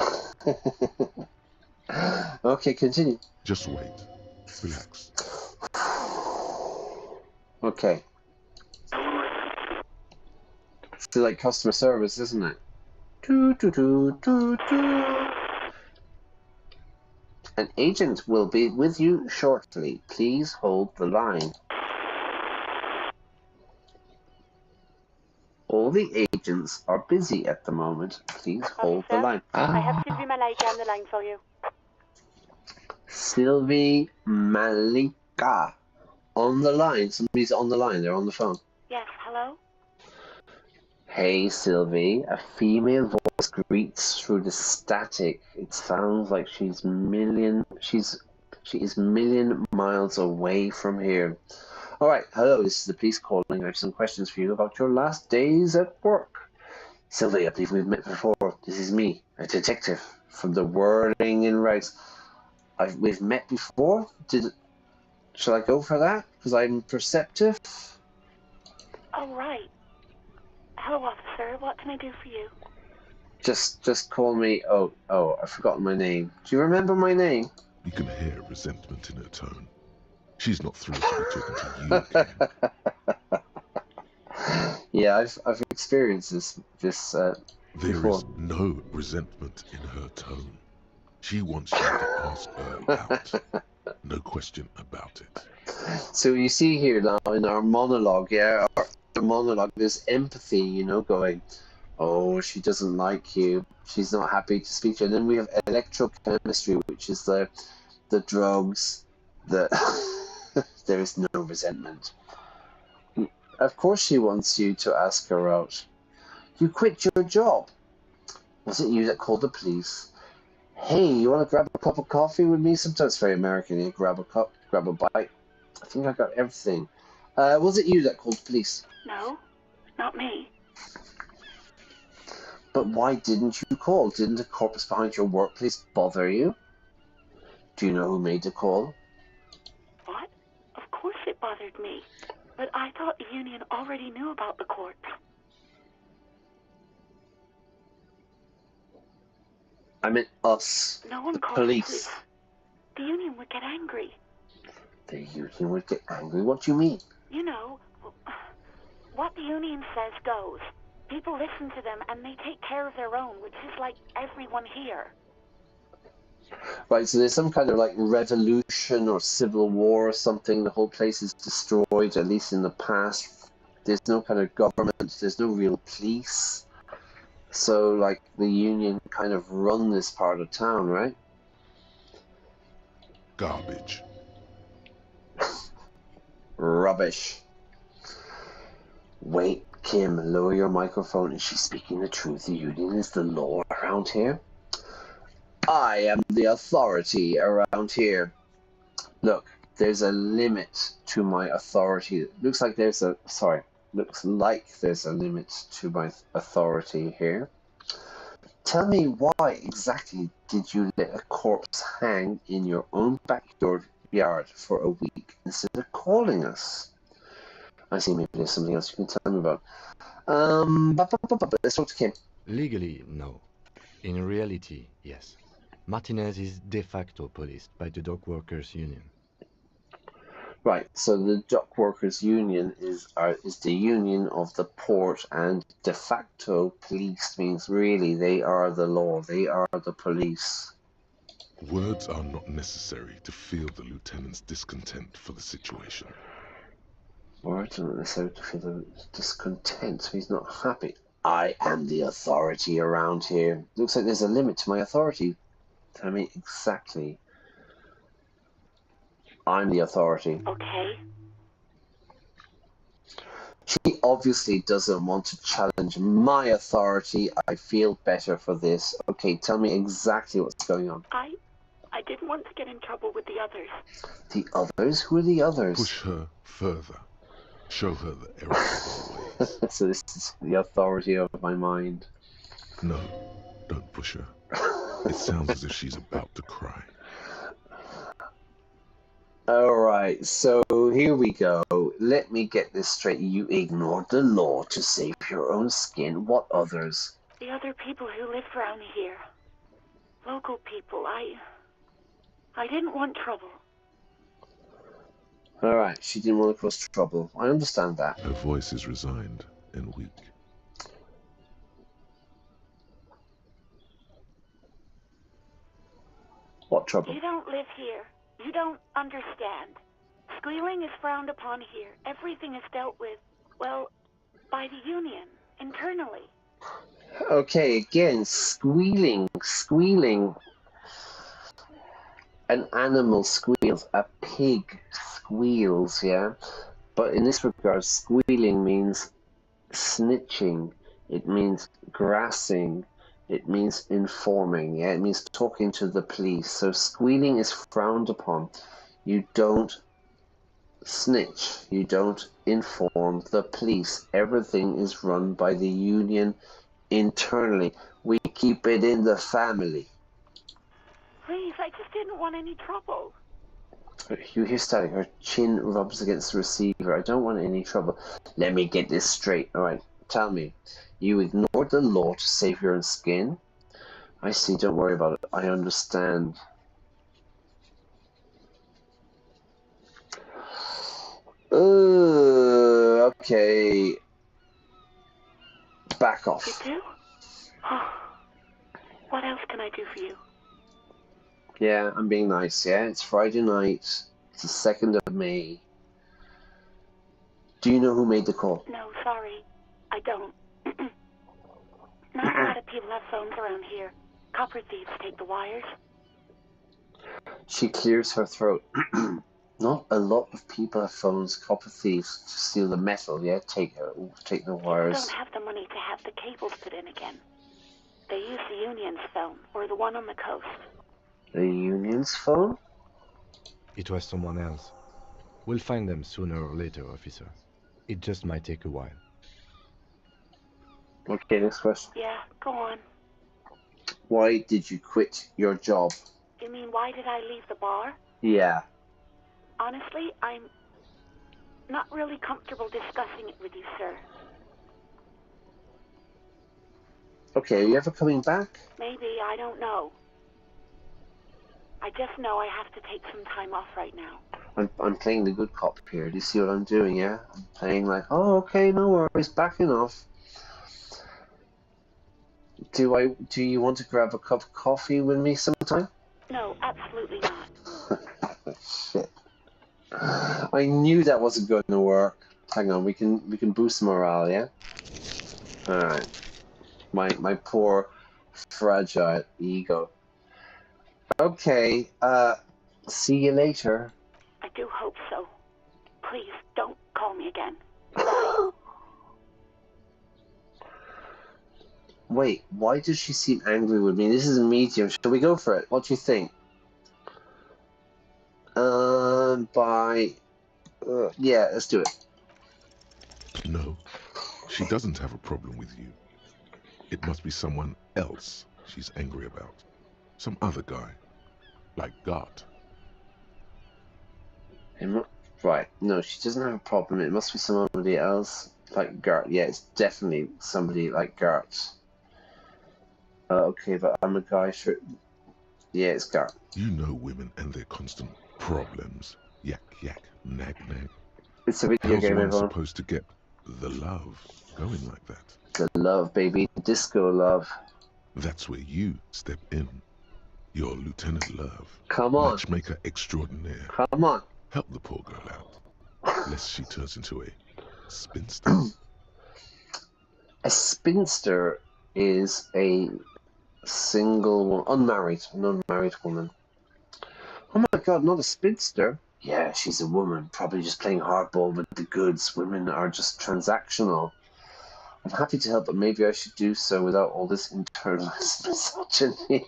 Okay, continue. Just wait. Relax. Okay. Still like customer service, isn't it? An agent will be with you shortly. Please hold the line. All the agents are busy at the moment. Please hold the line. I have Sylvie Malika on the line for you. Sylvie Malika. On the line. Somebody's on the line. They're on the phone. Yes, hello? Hey, Sylvie. A female voice greets through the static. It sounds like she is million miles away from here. All right. Hello, this is the police calling. I have some questions for you about your last days at work. Sylvie, I believe we've met before. This is me, a detective from the Whirling in Rice. We've met before. Shall I go for that? Because I'm perceptive. All right. Hello, officer. What can I do for you? Just call me. Oh, I've forgotten my name. Do you remember my name? You can hear resentment in her tone. She's not thrilled to be talking to you again. Yeah, I've experienced this There before. is no resentment in her tone. She wants you to ask her out. No question about it. So you see here now in our monologue, yeah, our monologue, there's empathy, you know, going, oh, she doesn't like you, she's not happy to speak to you. And then we have electrochemistry, which is the drugs, there is no resentment. Of course she wants you to ask her out. You quit your job. Was it you that called the police? Hey, you want to grab a cup of coffee with me? Sometimes it's very American. You grab a cup, grab a bite. I think I got everything. Was it you that called the police? No, not me. But why didn't you call? Didn't the corpse behind your workplace bother you? Do you know who made the call? What? Of course it bothered me. But I thought the union already knew about the corpse. I meant us. No one the called police. The union would get angry. The union would get angry? What do you mean? You know, what the union says goes. People listen to them and they take care of their own, which is like everyone here. Right, so there's some kind of like revolution or civil war or something. The whole place is destroyed, at least in the past. There's no kind of government. There's no real police. So, like, the union kind of run this part of town, right? Garbage. Rubbish. Wait, Kim, lower your microphone. Is she speaking the truth? The union is the law around here? I am the authority around here. Look, there's a limit to my authority. Looks like there's a limit to my authority here. Tell me, why exactly did you let a corpse hang in your own backyard for a week instead of calling us? I see, maybe there's something else you can tell me about. Let's talk to Kim. Legally, no. In reality, yes. Martinez is de facto policed by the dock workers union. Right, so the dock workers union is the union of the port, and de facto police means really they are the law, they are the police. Words are not necessary to feel the lieutenant's discontent for the situation. Words are not necessary to feel the discontent, he's not happy. I am the authority around here. Looks like there's a limit to my authority. Tell me exactly. I'm the authority. Okay. She obviously doesn't want to challenge my authority. I feel better for this. Okay, tell me exactly what's going on. I didn't want to get in trouble with the others. The others? Who are the others? Push her further. Show her the error of her ways. So this is the authority of my mind. No, don't push her. It sounds as if she's about to cry. Alright, so here we go. Let me get this straight. You ignored the law to save your own skin. What others? The other people who live around here. Local people. I didn't want trouble. Alright, she didn't want to cause trouble. I understand that. Her voice is resigned and weak. What trouble? You don't live here. You don't understand. Squealing is frowned upon here. Everything is dealt with, well, by the union, internally. Okay, again, squealing. An animal squeals, a pig squeals, yeah? But in this regard, squealing means snitching, it means grassing, it means informing, yeah? It means talking to the police. So squealing is frowned upon. You don't snitch, you don't inform the police. Everything is run by the union internally. We keep it in the family. Please, I just didn't want any trouble. You hear static. Her chin rubs against the receiver. I don't want any trouble. Let me get this straight. Alright, tell me. You ignored the law to save your own skin? I see, don't worry about it. I understand. Okay. Back off. You do? Oh. What else can I do for you? Yeah, I'm being nice, yeah? It's Friday night. It's the 2nd of May. Do you know who made the call? No, sorry. I don't. Not a lot of people have phones around here. Copper thieves take the wires. She clears her throat. Not a lot of people have phones. Copper thieves to steal the metal, yeah? Take the wires. People don't have the money to have the cables put in again. They use the Union's phone, or the one on the coast. The Union's phone? It was someone else. We'll find them sooner or later, officer. It just might take a while. Okay, next question. Yeah, go on. Why did you quit your job? You mean, why did I leave the bar? Yeah. Honestly, I'm not really comfortable discussing it with you, sir. Okay, are you ever coming back? Maybe, I don't know. I just know I have to take some time off right now. I'm playing the good cop here. Do you see what I'm doing, yeah? I'm playing like, oh, okay, no worries, backing off. Do you want to grab a cup of coffee with me sometime? No, absolutely not. Shit. I knew that wasn't going to work. Hang on, we can boost morale, yeah? Alright. My poor fragile ego. Okay, see you later. I do hope so. Please, don't call me again. Wait, why does she seem angry with me? This is a medium. Shall we go for it? What do you think? Yeah, let's do it. No, she doesn't have a problem with you. It must be someone else she's angry about. Some other guy. Like Gart. Right, no, she doesn't have a problem. It must be somebody else like Gert. Yeah, it's definitely somebody like Gert. Okay, but I'm a guy, sure. Yeah, it's Gert. You know women and their constant problems. Yak, yak, nag, nag. It's a video How's game, one everyone. supposed to get the love going like that? The love, baby. Disco love. That's where you step in. You're Lieutenant Love. Come on. Matchmaker extraordinaire. Come on. Help the poor girl out, lest she turns into a spinster. A spinster is a single, an unmarried woman. Oh my god, not a spinster. Yeah, she's a woman, probably just playing hardball with the goods. Women are just transactional. I'm happy to help, but maybe I should do so without all this internalized misogyny.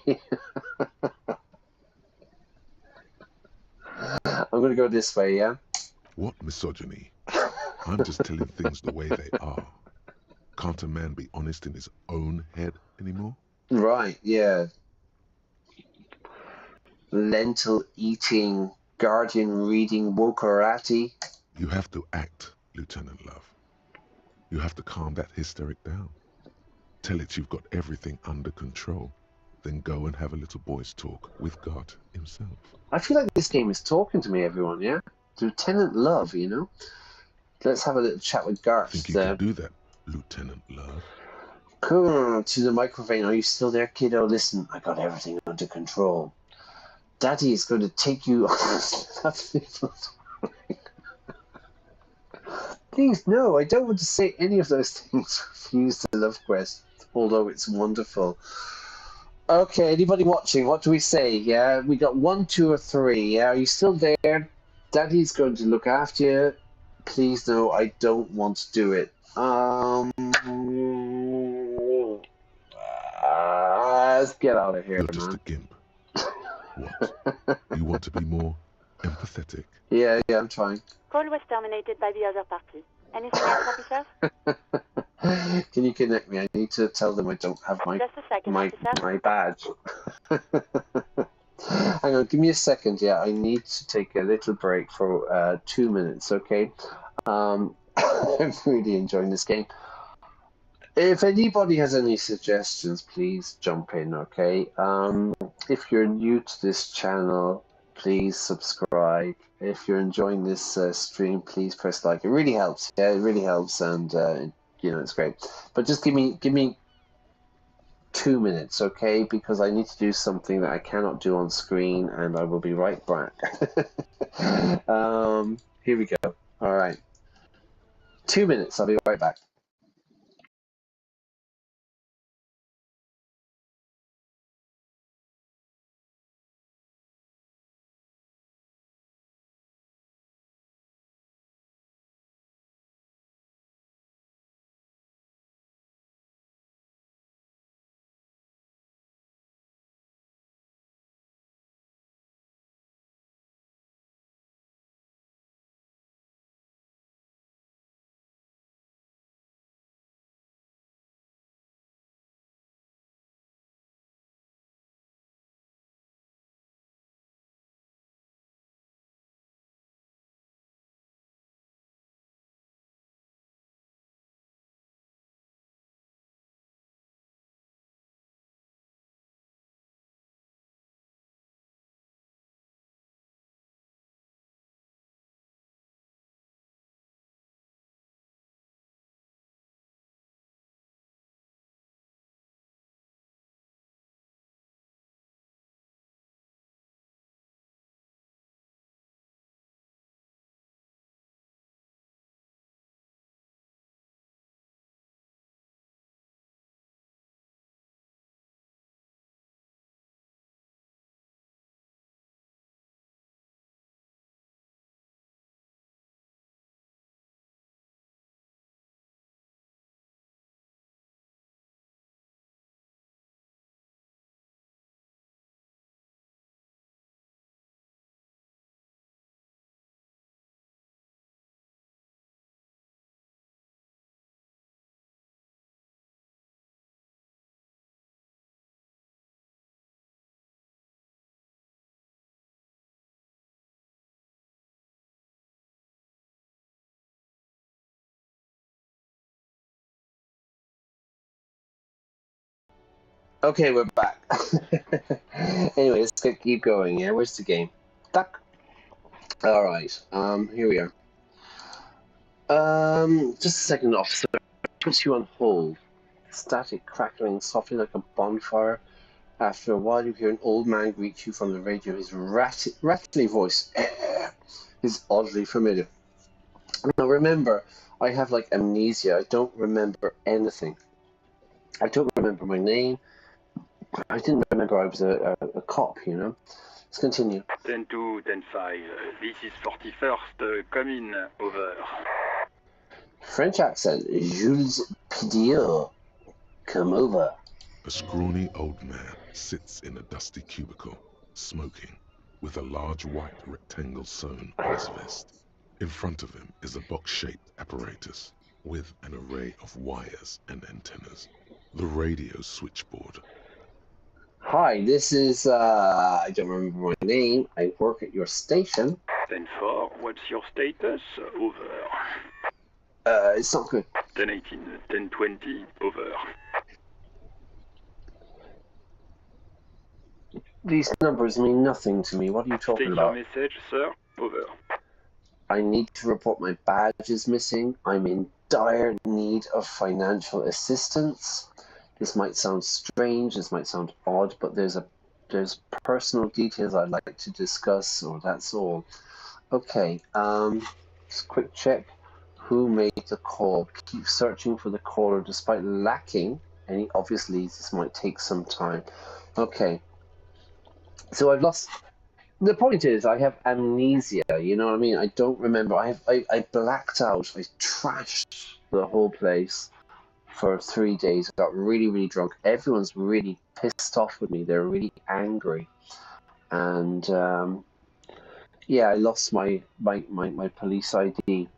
I'm going to go this way, yeah? What misogyny? I'm just telling things the way they are. Can't a man be honest in his own head anymore? Right, yeah. Lentil eating, guardian reading, wokerati. You have to act, Lieutenant Love. You have to calm that hysteric down. Tell it you've got everything under control. Then go and have a little boys' talk with God himself. I feel like this game is talking to me, everyone, yeah? Lieutenant Love, you know? Let's have a little chat with Garth. Think you can do that, Lieutenant Love? Come to the microphone. Are you still there, kiddo? Listen, I got everything under control. Daddy is going to take you Please, no, I don't want to say any of those things. Refuse the love quest, although it's wonderful. Okay, anybody watching? What do we say? Yeah, we got 1, 2, or 3. Yeah, are you still there? Daddy's going to look after you. Please, no, I don't want to do it. Let's get out of here, You're just a gimp. What? You want to be more empathetic? Yeah, I'm trying. Call was terminated by the other party. Anything else, officer? Can you connect me? I need to tell them I don't have my Just a second, officer. my badge. Hang on, give me a second. Yeah, I need to take a little break for 2 minutes. Okay. I'm really enjoying this game. If anybody has any suggestions, please jump in. Okay. If you're new to this channel, please subscribe. If you're enjoying this stream, please press like. It really helps. Yeah, it really helps, and you know, it's great. But just give me 2 minutes, okay? Because I need to do something that I cannot do on screen, and I will be right back. Here we go. All right. 2 minutes. I'll be right back. Okay, we're back. Anyway, let's keep going. Yeah, where's the game? Duck. All right. Here we are. Just a second, officer. Puts you on hold. Static crackling softly like a bonfire. After a while, you hear an old man greet you from the radio. His rattly voice is oddly familiar. Now, remember, I have like amnesia. I don't remember anything. I don't remember my name. I didn't remember I was a cop, you know. Let's continue. 10-2, 10-5. This is 41st. Come in. Over. French accent. Jules Pidiot. Come over. A scrawny old man sits in a dusty cubicle, smoking, with a large white rectangle sewn on his vest. In front of him is a box-shaped apparatus with an array of wires and antennas. The radio switchboard. Hi, this is, I don't remember my name. I work at your station. 10-4, what's your status? Over. It's not good. 10-18, 10-20, over. These numbers mean nothing to me. What are you talking Take about? your message, sir. Over. I need to report my badge is missing. I'm in dire need of financial assistance. This might sound strange, this might sound odd, but there's personal details I'd like to discuss, or that's all. Okay, just quick check. Who made the call? Keep searching for the caller despite lacking any obvious leads. This might take some time. Okay. So I've lost. The point is, I have amnesia. You know what I mean? I don't remember. I blacked out. I trashed the whole place for 3 days. I got really, really drunk. Everyone's really pissed off with me. They're really angry, and yeah, I lost my police ID.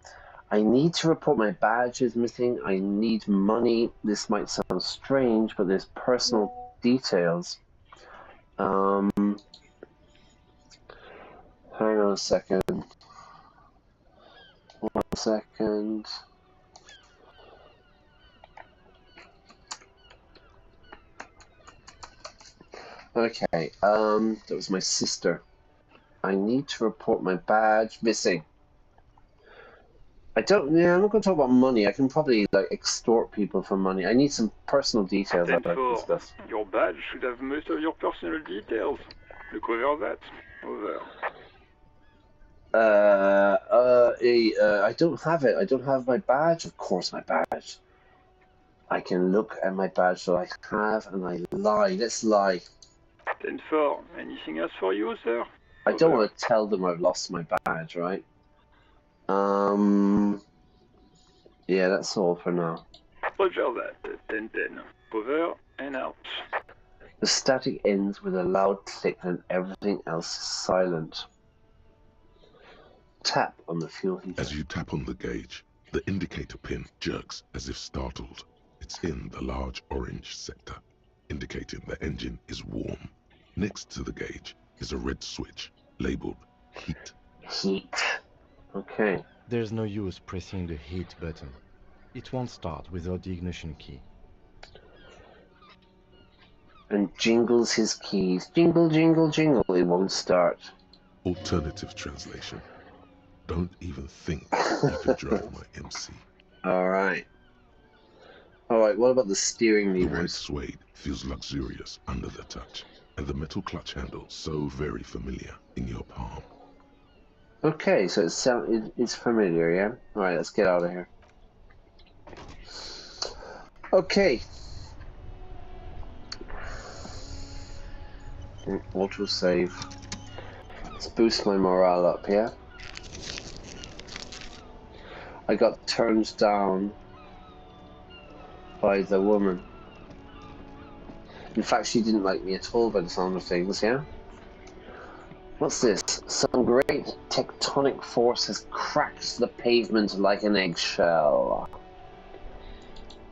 I need to report my badge is missing. I need money. This might sound strange, but there's personal details. Hang on a second. 1 second. Okay, that was my sister. I need to report my badge missing. I'm not going to talk about money. I can probably like extort people for money. I need some personal details about this 10-4, stuff. your badge should have most of your personal details. Look over that. Over. I don't have it. I don't have my badge. Of course, my badge. I can look at my badge that I have, and I lie. Let's lie. 10-4, anything else for you, sir? I don't want to tell them I've lost my badge, right? Yeah, that's all for now. Roger that. 10-10. Over and out. The static ends with a loud click and everything else is silent. Tap on the fuel heater. As you tap on the gauge, the indicator pin jerks as if startled. It's in the large orange sector, indicating the engine is warm. Next to the gauge is a red switch labeled heat. Heat. Okay. There's no use pressing the heat button. It won't start without the ignition key. And jingles his keys. Jingle, jingle, jingle. It won't start. Alternative translation. Don't even think you can drive my MC. Alright. Alright, what about the steering The white levers? suede feels luxurious under the touch, and the metal clutch handle so very familiar in your palm. Okay, so it's familiar, yeah? Alright, let's get out of here. Okay. Auto save. Let's boost my morale up, yeah? I got turned down by the woman. In fact, she didn't like me at all by the sound of things, yeah? What's this? Some great tectonic force has cracked the pavement like an eggshell.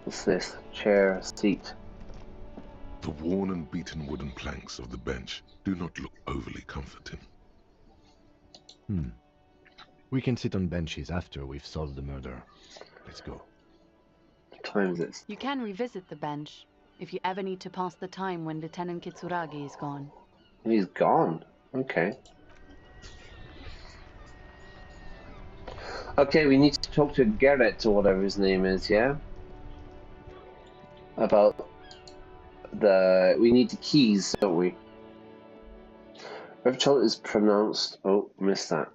What's this? Chair, seat. The worn and beaten wooden planks of the bench do not look overly comforting. We can sit on benches after we've solved the murder. Let's go. What time is it? You can revisit the bench. if you ever need to pass the time when Lieutenant Kitsuragi is gone. He's gone. Okay. Okay, we need to talk to Garrett or whatever his name is, yeah? About we need the keys, don't we? Reptile is pronounced, oh, missed that.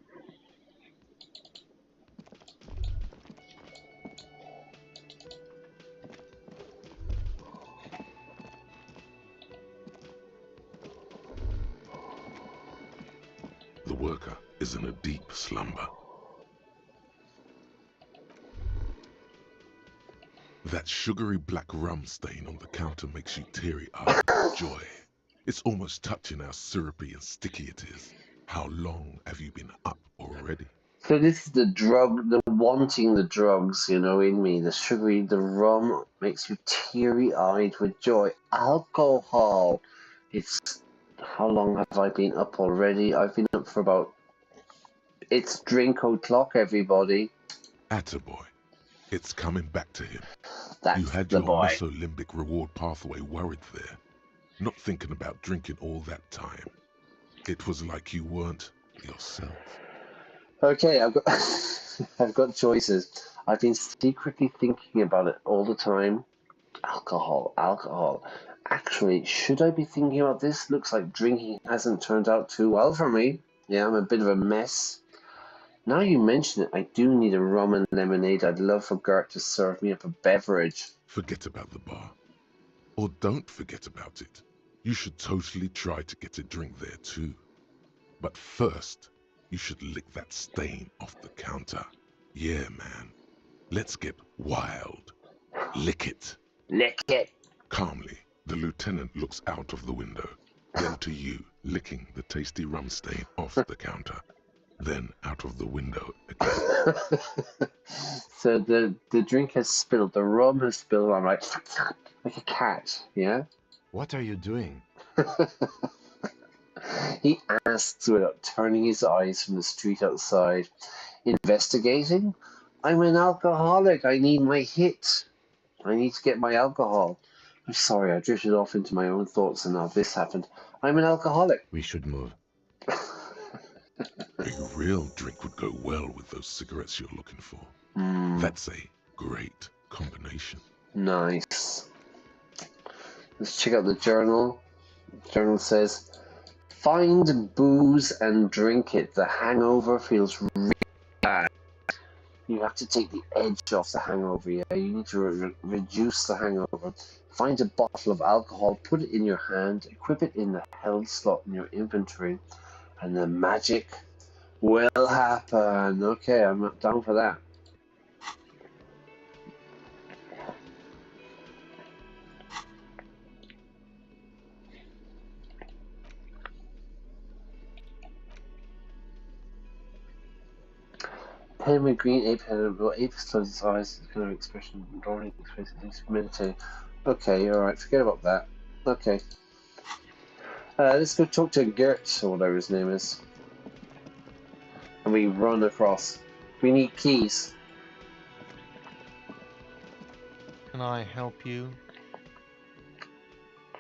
The worker is in a deep slumber. That sugary black rum stain on the counter makes you teary-eyed with joy. It's almost touching how syrupy and sticky it is. How long have you been up already? So this is the drug, the wanting the drugs, you know, in me. The sugary, the rum makes you teary-eyed with joy. Alcohol. It's, how long have I been up already? I've been up for about, it's drink o'clock, everybody. Attaboy. It's coming back to him. That's you had the your boy. mesolimbic reward pathway worried there, not thinking about drinking all that time. It was like you weren't yourself. Okay, I've got I've got choices. I've been secretly thinking about it all the time. Alcohol, alcohol. Actually, should I be thinking about this? Looks like drinking hasn't turned out too well for me. Yeah, I'm a bit of a mess. Now you mention it, I do need a rum and lemonade. I'd love for Gert to serve me up a beverage. Forget about the bar. Or don't forget about it. You should totally try to get a drink there too. But first, you should lick that stain off the counter. Yeah, man. Let's get wild. Lick it. Lick it. Calmly, the lieutenant looks out of the window, then to you, licking the tasty rum stain off the counter. Then out of the window again. So the drink has spilled, the rum has spilled. I'm like a cat, yeah? What are you doing? He asks without turning his eyes from the street outside. Investigating? I'm an alcoholic. I need my hit. I need to get my alcohol. I'm sorry, I drifted off into my own thoughts and now this happened. I'm an alcoholic. We should move. A real drink would go well with those cigarettes you're looking for. That's a great combination. Nice. Let's check out the journal. The journal says, find booze and drink it. The hangover feels really bad. You have to take the edge off the hangover, yeah? You need to reduce the hangover. Find a bottle of alcohol, put it in your hand, equip it in the held slot in your inventory, and the magic will happen. Okay, I'm down for that. Pen with green ape head, ape closes its eyes, kind of expression, drawing expression, meditating. Okay, alright, forget about that. Okay. Let's go talk to Gert, or whatever his name is. And we run across. We need keys. Can I help you?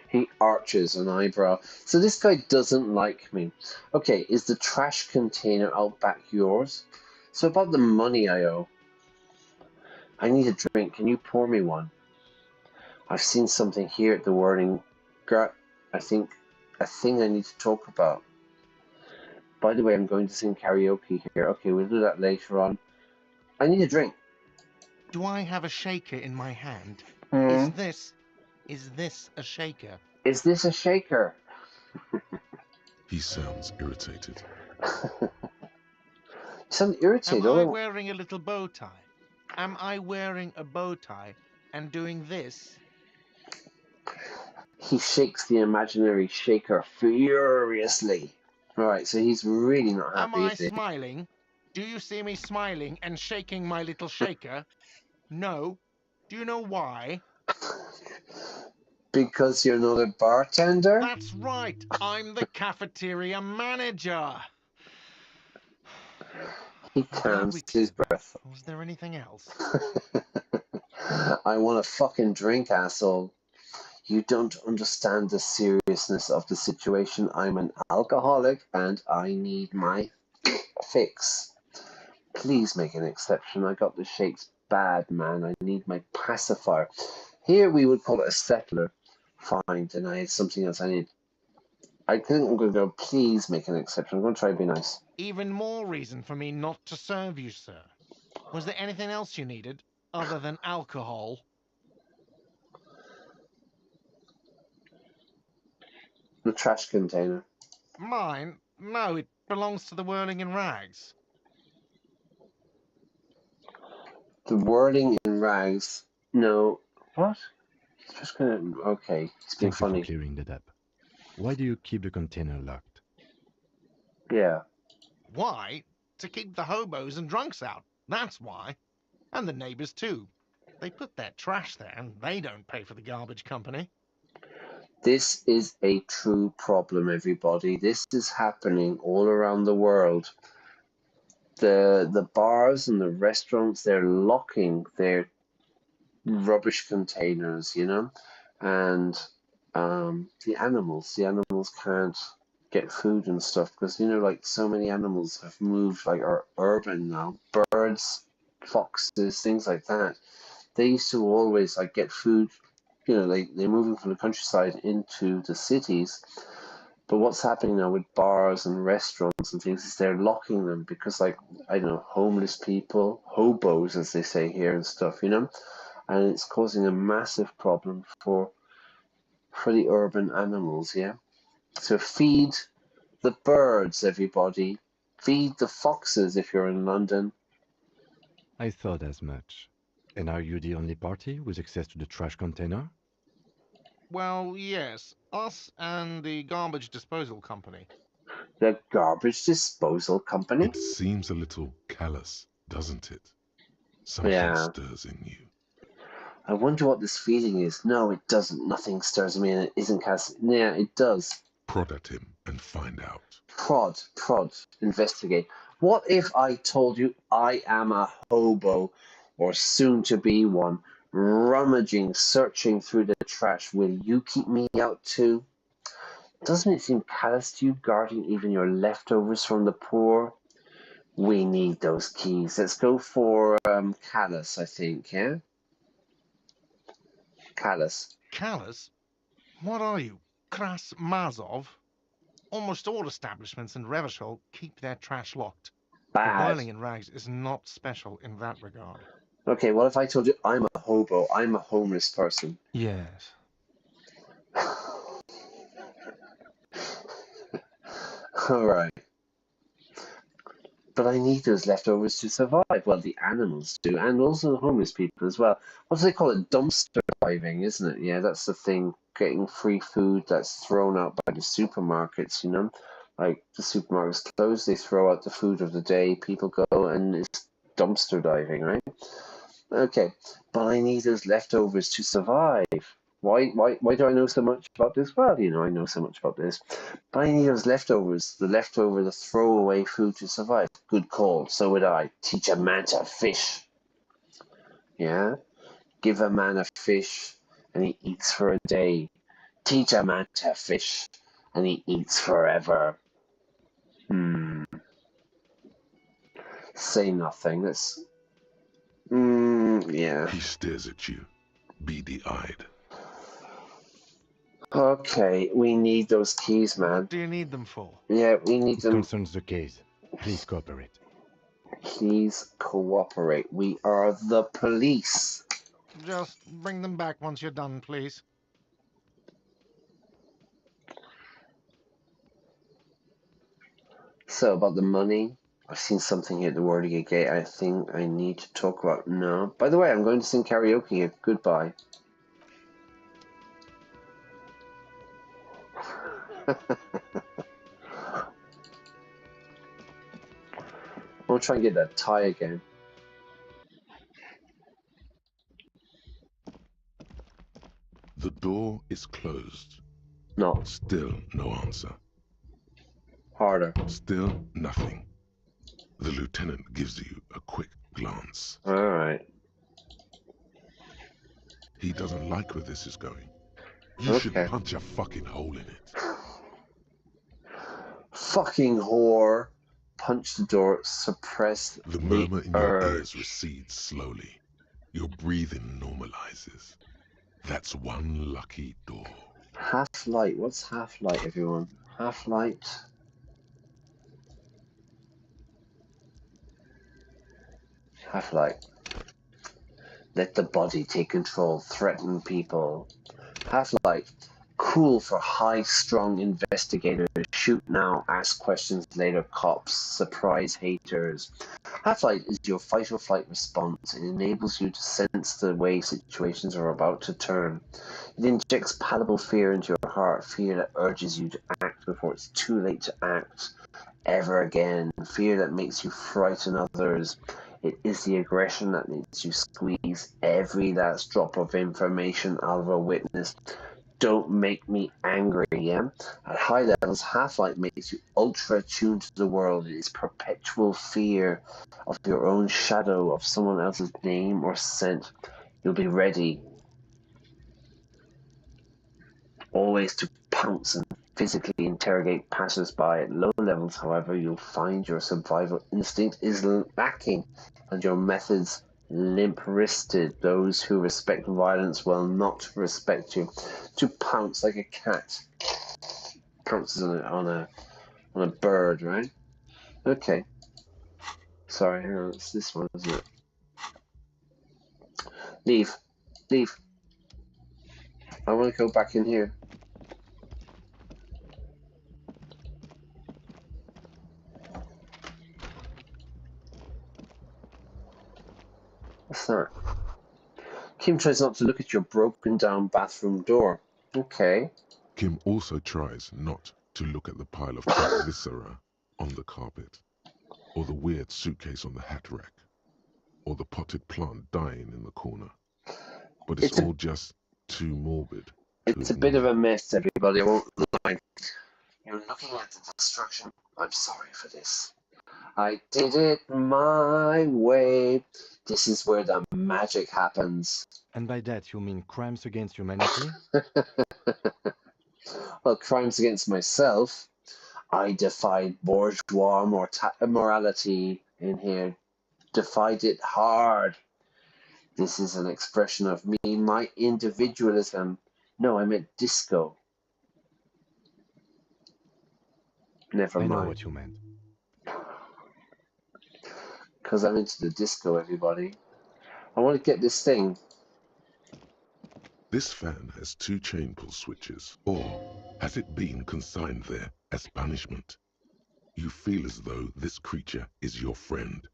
He arches an eyebrow. So this guy doesn't like me. Okay, is the trash container out back yours? So about the money I owe. I need a drink. Can you pour me one? I've seen something here at the wording. Gert, I think a thing I need to talk about. By the way, I'm going to sing karaoke here. Okay, we'll do that later on. I need a drink. Do I have a shaker in my hand? Is this a shaker? Is this a shaker? He sounds irritated. You sound irritated. Am I wearing a little bow tie? Am I wearing a bow tie and doing this? He shakes the imaginary shaker furiously. Alright, so he's really not happy. Am I smiling? Do you see me smiling and shaking my little shaker? No. Do you know why? Because you're not a bartender? That's right. I'm the cafeteria manager. He calms his breath. Was there anything else? I want a fucking drink, asshole. You don't understand the seriousness of the situation. I'm an alcoholic and I need my fix. Please make an exception. I got the shakes bad, man. I need my pacifier. Here we would call it a settler. Fine, then I had something else I need. I think I'm going to go, please make an exception. I'm going to try to be nice. Even more reason for me not to serve you, sir. Was there anything else you needed, other than alcohol? The trash container. Mine? No, it belongs to the Whirling in Rags. The whirling in rags. No. What? It's just gonna. Okay. It's been Thank you funny. for clearing that up. Why do you keep the container locked? Yeah. Why? To keep the hobos and drunks out. That's why. And the neighbors, too. They put their trash there, and they don't pay for the garbage company. This is a true problem, everybody. This is happening all around the world. The bars and the restaurants, they're locking their rubbish containers, you know, and the animals can't get food and stuff because, you know, like so many animals have moved, like are urban now. Birds, foxes, things like that. They used to always like get food, you know, they're moving from the countryside into the cities. But what's happening now with bars and restaurants and things is they're locking them because, like, I don't know, homeless people, hobos as they say here and stuff, you know, and it's causing a massive problem for the urban animals, yeah. So feed the birds, everybody. Feed the foxes if you're in London. I thought as much. And are you the only party with access to the trash container? Well, yes. Us and the garbage disposal company. The garbage disposal company? It seems a little callous, doesn't it? Something stirs in you. I wonder what this feeling is. No, it doesn't. Nothing stirs me and it isn't callous. Yeah, it does. Prod at him and find out. Prod, investigate. What if I told you I am a hobo, or soon to be one, rummaging, searching through the trash? Will you keep me out too? Doesn't it seem callous to you, guarding even your leftovers from the poor? We need those keys. Let's go for callous, I think, yeah? Callous. Callous? What are you, Kras Mazov? Almost all establishments in Revachol keep their trash locked. Bad. The Whirling in Rags is not special in that regard. Okay, what if I told you I'm a hobo? I'm a homeless person. Yes. All right. But I need those leftovers to survive. Well, the animals do, and also the homeless people as well. What do they call it? Dumpster diving, isn't it? Yeah, that's the thing. Getting free food that's thrown out by the supermarkets, you know? Like, the supermarkets close, they throw out the food of the day, people go, and it's dumpster diving, right? Okay, but I need those leftovers to survive. Why do I know so much about this? Well, you know, I know so much about this. But I need those leftovers, the throwaway food to survive. Good call, so would I. Teach a man to fish. Yeah? Give a man a fish, and he eats for a day. Teach a man to fish, and he eats forever. Say nothing. Let's... yeah. He stares at you, beady-eyed. Okay, we need those keys, man. What do you need them for? Yeah, we need It them. concerns the case. Please cooperate. Please cooperate. We are the police. Just bring them back once you're done, please. So, about the money, I've seen something here at the Whirling Gate I think I need to talk about. No. By the way, I'm going to sing karaoke here. Goodbye. I'll try and get that tie again. The door is closed. No. Still no answer. Harder. Still nothing. The lieutenant gives you a quick glance. Alright. He doesn't like where this is going. You should Okay. punch a fucking hole in it. Fucking whore. Punch the door. Suppress The the murmur in your urge. ears recedes slowly. Your breathing normalizes. That's one lucky door. Half-light. What's half-light, everyone? Half-light. Half-light. Let the body take control. Threaten people. Half-light. Cool for high-strung investigators. Shoot now, ask questions later. Cops. Surprise haters. Half-light is your fight-or-flight response. It enables you to sense the way situations are about to turn. It injects palpable fear into your heart. Fear that urges you to act before it's too late to act ever again. Fear that makes you frighten others. It is the aggression that makes you squeeze every last drop of information out of a witness. Don't make me angry, yeah? At high levels, half-light makes you ultra-attuned to the world. It is perpetual fear of your own shadow, of someone else's name or scent. You'll be ready always to pounce and physically interrogate passers-by. At low levels, however, you'll find your survival instinct is lacking and your methods limp-wristed. Those who respect violence will not respect you. To pounce like a cat. Pounces on a bird, right? Okay. Sorry, hang on, it's this one, isn't it? Leave. Leave. I want to go back in here. What's that? Kim tries not to look at your broken down bathroom door. Okay. Kim also tries not to look at the pile of cat viscera on the carpet, or the weird suitcase on the hat rack, or the potted plant dying in the corner. But it's all just too morbid. It's a bit of a mess, everybody. I won't lie. You're looking at the destruction. I'm sorry for this. I did it my way. This is where the magic happens. And by that you mean crimes against humanity? Well, crimes against myself. I defied bourgeois morality in here. Defied it hard. This is an expression of me, my individualism. No, I meant disco. Never mind. I know what you meant. Because I'm into the disco, everybody. I want to get this thing. This fan has 2 chain pull switches, or has it been consigned there as punishment? You feel as though this creature is your friend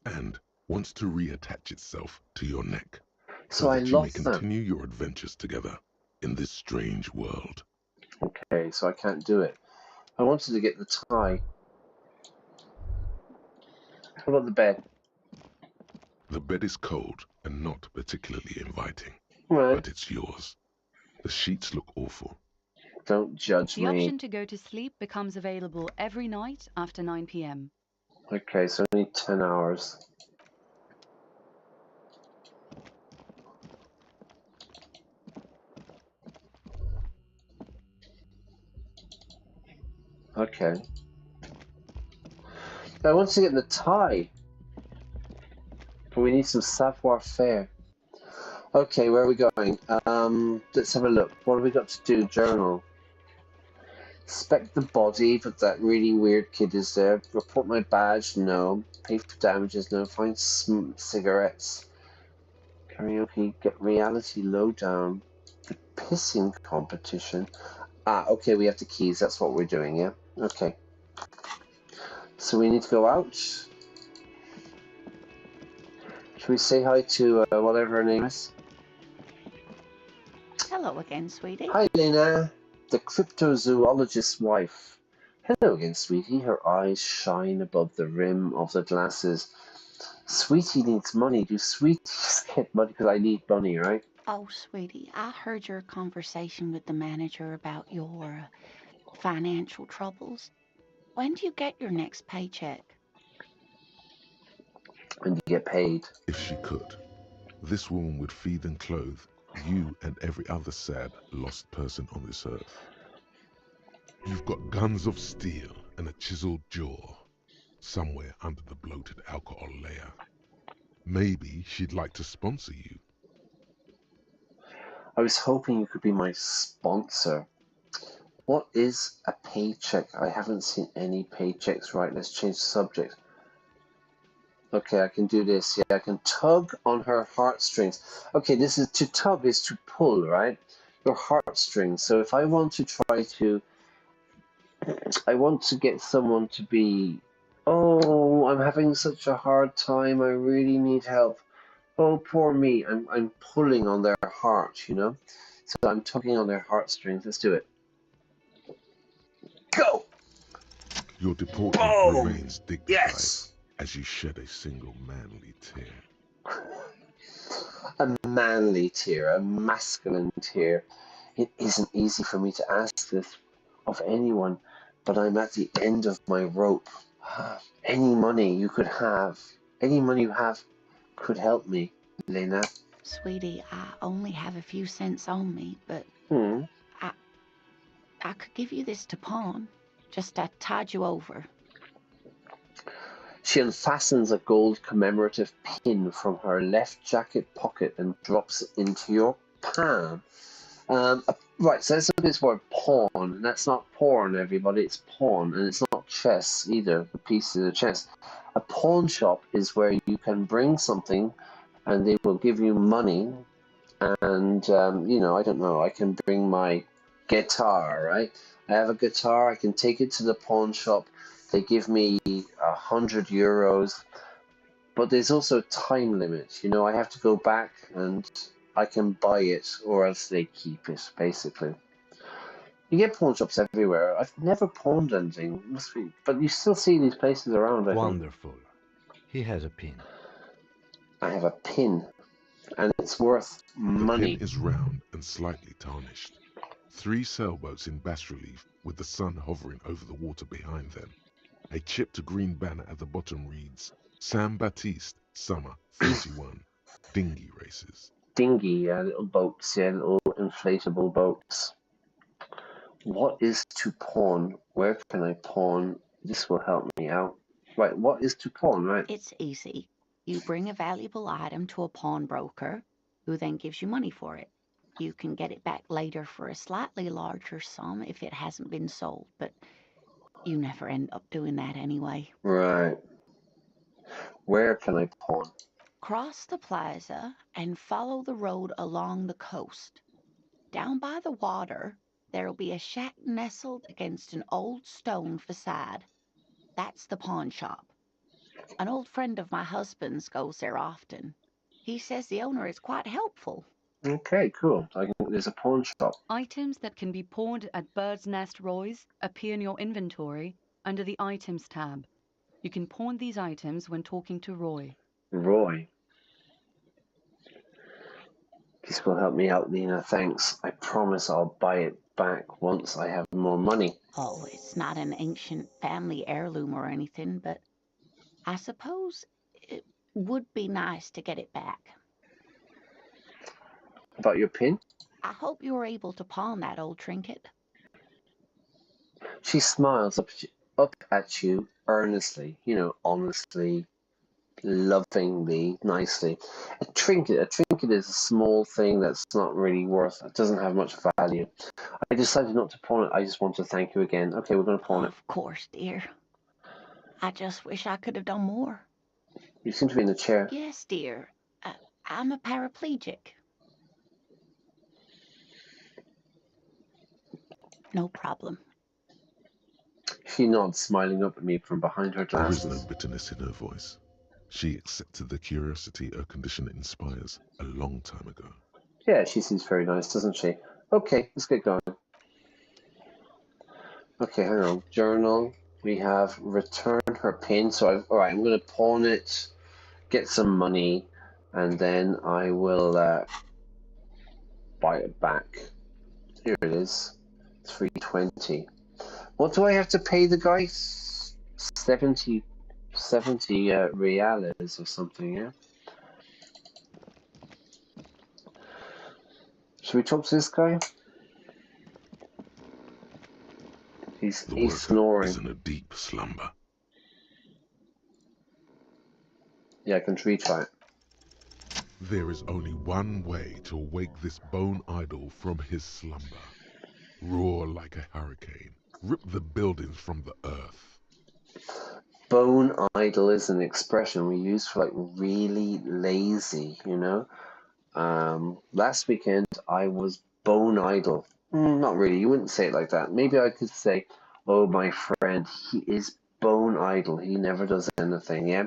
and wants to reattach itself to your neck so that you may continue your adventures together in this strange world. Okay, so I can't do it. I wanted to get the tie. How about the bed? The bed is cold and not particularly inviting, right. But it's yours. The sheets look awful. Don't judge me. The option to go to sleep becomes available every night after 9 p.m. Okay, so I need 10 hours. Okay. I want to get the tie. But we need some savoir-faire. Okay, where are we going? Let's have a look. What have we got to do? Journal. Inspect the body, but that really weird kid is there. Report my badge? No. Pay for damages? No. Find cigarettes. Karaoke. Get reality lowdown. The pissing competition. Ah, okay, we have the keys. That's what we're doing, yeah? Okay. So we need to go out. Should we say hi to whatever her name is? Hello again, sweetie. Hi, Lena. The cryptozoologist's wife. Hello again, sweetie. Her eyes shine above the rim of the glasses. Sweetie needs money. Do sweeties get money? Because I need money, right? Oh, sweetie, I heard your conversation with the manager about your financial troubles. When do you get your next paycheck? When you get paid. If she could, this woman would feed and clothe You and every other sad, lost person on this earth. You've got guns of steel and a chiseled jaw, somewhere under the bloated alcohol layer. Maybe she'd like to sponsor you. I was hoping you could be my sponsor. What is a paycheck? I haven't seen any paychecks. Right, let's change the subject. Okay, I can do this. Yeah, I can tug on her heartstrings. Okay, this is to tug is to pull, right? Your heartstrings. So if I want to I want to get someone to be, oh, I'm having such a hard time. I really need help. Oh, poor me. I'm pulling on their heart, you know? So I'm tugging on their heartstrings. Let's do it. Go! Your deportment Boom! remains dignified Yes! as you shed a single manly tear. A manly tear, a masculine tear. It isn't easy for me to ask this of anyone, but I'm at the end of my rope. Any money you could have, any money you have could help me, Lena. Sweetie, I only have a few cents on me, but I could give you this to pawn. Just to tide you over. She unfastens a gold commemorative pin from her left jacket pocket and drops it into your palm. Right, so let's look at this word pawn. And that's not porn, everybody. It's pawn, and it's not chess either. The pieces of chess. A pawn shop is where you can bring something, and they will give you money. And you know, I don't know. I can bring my guitar, right? I have a guitar. I can take it to the pawn shop. They give me 100 euros, but there's also a time limit. You know, I have to go back and I can buy it, or else they keep it. Basically, you get pawn shops everywhere. I've never pawned anything, but you still see these places around. I Wonderful. He has a pin. I have a pin, and it's worth money. The pin is round and slightly tarnished. 3 sailboats in bas-relief with the sun hovering over the water behind them. A chipped green banner at the bottom reads, San Baptiste, Summer 31, Dinghy Races. Dinghy, yeah, little boats, yeah, little inflatable boats. What is to pawn? Where can I pawn? This will help me out. Right, what is to pawn, right? It's easy. You bring a valuable item to a pawnbroker, who then gives you money for it. You can get it back later for a slightly larger sum if it hasn't been sold, but you never end up doing that anyway. Right. Where can I pawn? Cross the plaza and follow the road along the coast. Down by the water, there'll be a shack nestled against an old stone facade. That's the pawn shop. An old friend of my husband's goes there often. He says the owner is quite helpful. Okay, cool. There's a pawn shop. Items that can be pawned at Bird's Nest Roy's appear in your inventory under the Items tab. You can pawn these items when talking to Roy. Roy. This will help me out, Lena. Thanks. I promise I'll buy it back once I have more money. Oh, it's not an ancient family heirloom or anything, but I suppose it would be nice to get it back. About your pin? I hope you're able to pawn that old trinket. She smiles up at you earnestly, you know, honestly, lovingly, nicely. A trinket is a small thing that's not really worth, it doesn't have much value. I decided not to pawn it. I just want to thank you again. Okay, we're going to pawn it. Of course, dear. I just wish I could have done more. You seem to be in the chair. Yes, dear. I'm a paraplegic. No problem. She nods, smiling up at me from behind her glasses. There is no bitterness in her voice. She accepted the curiosity her condition inspires a long time ago. Yeah, she seems very nice, doesn't she? Okay, let's get going. Okay, hang on. Journal. We have return her pin. So, alright, I'm going to pawn it, get some money, and then I will buy it back. Here it is. 320. What do I have to pay the guy? 70 reales or something, yeah? Should we talk to this guy? He's The worker snoring. is in a deep slumber. Yeah, I can retry it. There is only one way to wake this bone idol from his slumber. Roar like a hurricane. Rip the buildings from the earth. Bone idle is an expression we use for like really lazy, you know? Last weekend I was bone idle. Not really, you wouldn't say it like that. Maybe I could say, oh, my friend, he is bone idle. He never does anything, yeah?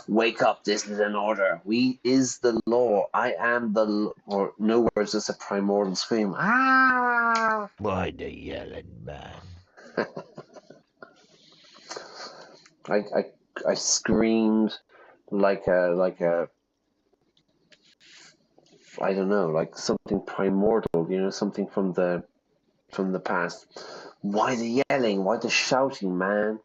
Wake up, this is an order. We is the law. I am the or no words, just a primordial scream. Ah! Why the yelling, man? I screamed like a I don't know, like something primordial, you know, something from the past. Why the yelling? Why the shouting, man?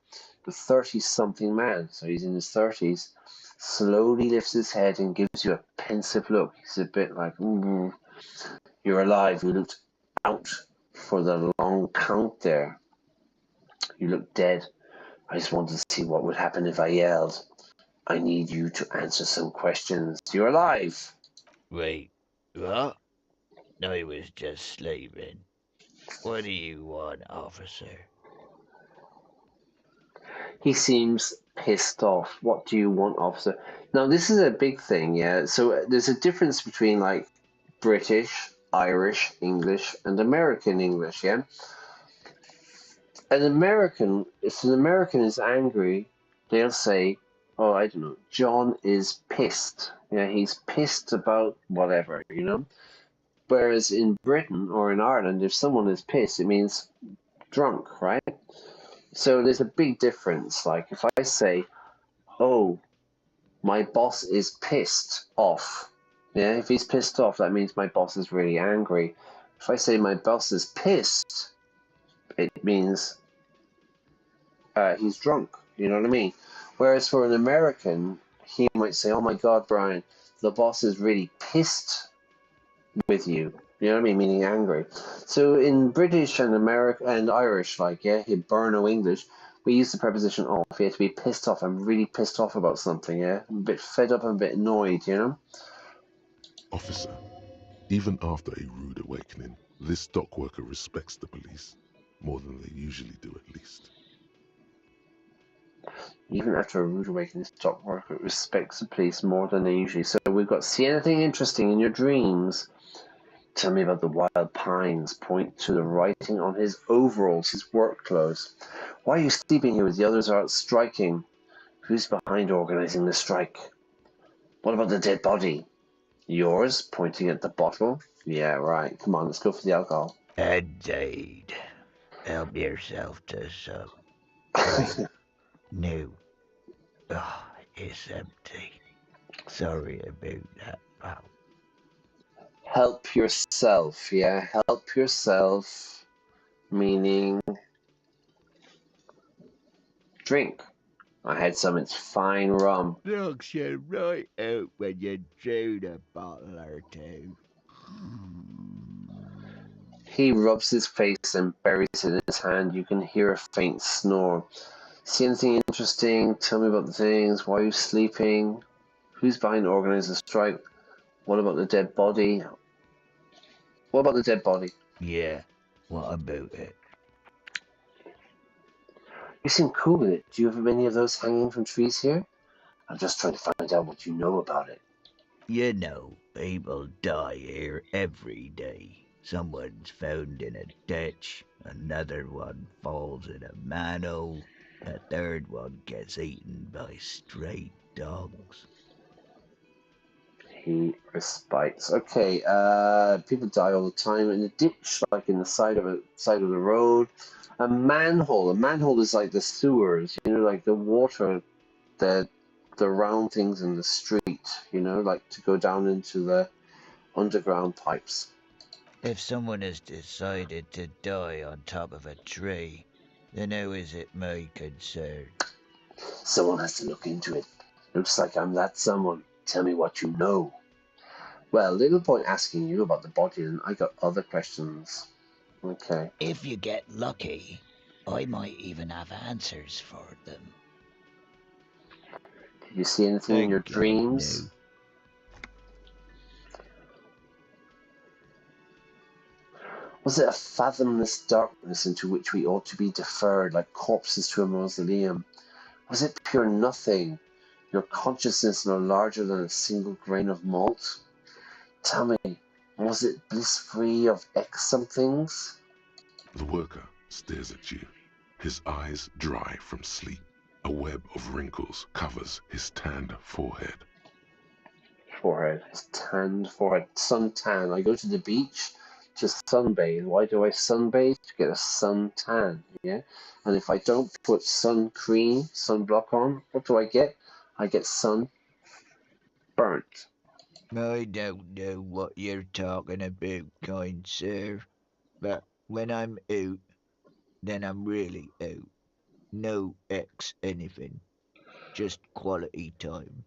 The 30-something man, so he's in his 30s, slowly lifts his head and gives you a pensive look. He's a bit like, you're alive. You looked out for the long count there. You look dead. I just wanted to see what would happen if I yelled. I need you to answer some questions. You're alive. Wait, what? I was just sleeping. What do you want, officer? He seems pissed off. What do you want, officer? Now, this is a big thing, yeah? So there's a difference between, like, British, Irish English, and American English, yeah? If an American is angry, they'll say, oh, I don't know, John is pissed. Yeah, he's pissed about whatever, you know? Whereas in Britain or in Ireland, if someone is pissed, it means drunk, right? So there's a big difference. Like if I say, oh, my boss is pissed off. Yeah, if he's pissed off, that means my boss is really angry. If I say my boss is pissed, it means he's drunk. You know what I mean? Whereas for an American, he might say, oh my God, Brian, the boss is really pissed with you. You know what I mean? Meaning angry. So in British and American and Irish, like, yeah, in Burno English, we use the preposition off. You have to be pissed off. I'm really pissed off about something, yeah? I'm a bit fed up, I'm a bit annoyed, you know? Officer, even after a rude awakening, this dock worker respects the police. More than they usually do, at least. Even after a rude awakening, this dock worker respects the police more than they usually. So we've got, see anything interesting in your dreams? Tell me about the wild pines. Point to the writing on his overalls, his work clothes. Why are you sleeping here as the others are out striking? Who's behind organizing the strike? What about the dead body? Yours? Pointing at the bottle? Yeah, right. Come on, let's go for the alcohol. Indeed. Help yourself to some. No. Oh, it's empty. Sorry about that, pal. Help yourself, yeah? Help yourself, meaning drink. I had some, it's fine rum. Knocks you right out when you drown a bottle or two. He rubs his face and buries it in his hand. You can hear a faint snore. See anything interesting? Tell me about the things. Why are you sleeping? Who's behind organizing the strike? What about the dead body? What about the dead body? Yeah, what about it? You seem cool with it. Do you have many of those hanging from trees here? I'm just trying to find out what you know about it. You know, people die here every day. Someone's found in a ditch, another one falls in a manhole, a third one gets eaten by stray dogs. He respites. Okay, people die all the time in a ditch, like in the side of the road. A manhole. A manhole is like the sewers, you know, like the water, the round things in the street, you know, like to go down into the underground pipes. If someone has decided to die on top of a tree, then how is it my concern? Someone has to look into it. Looks like I'm that someone. Tell me what you know. Well, little point asking you about the body, and I got other questions. Okay. If you get lucky, I might even have answers for them. Did you see anything in your Thank God, dreams? no. Was it a fathomless darkness into which we ought to be deferred like corpses to a mausoleum? Was it pure nothing, your consciousness no larger than a single grain of malt? Tell me, was it bliss-free of X-somethings? The worker stares at you, his eyes dry from sleep. A web of wrinkles covers his tanned forehead. His tanned forehead, suntan. I go to the beach to sunbathe. Why do I sunbathe? To get a suntan, yeah? And if I don't put sun cream, sunblock on, what do I get? I get sun burnt. I don't know what you're talking about, kind sir. But when I'm out, then I'm really out. No X anything. Just quality time.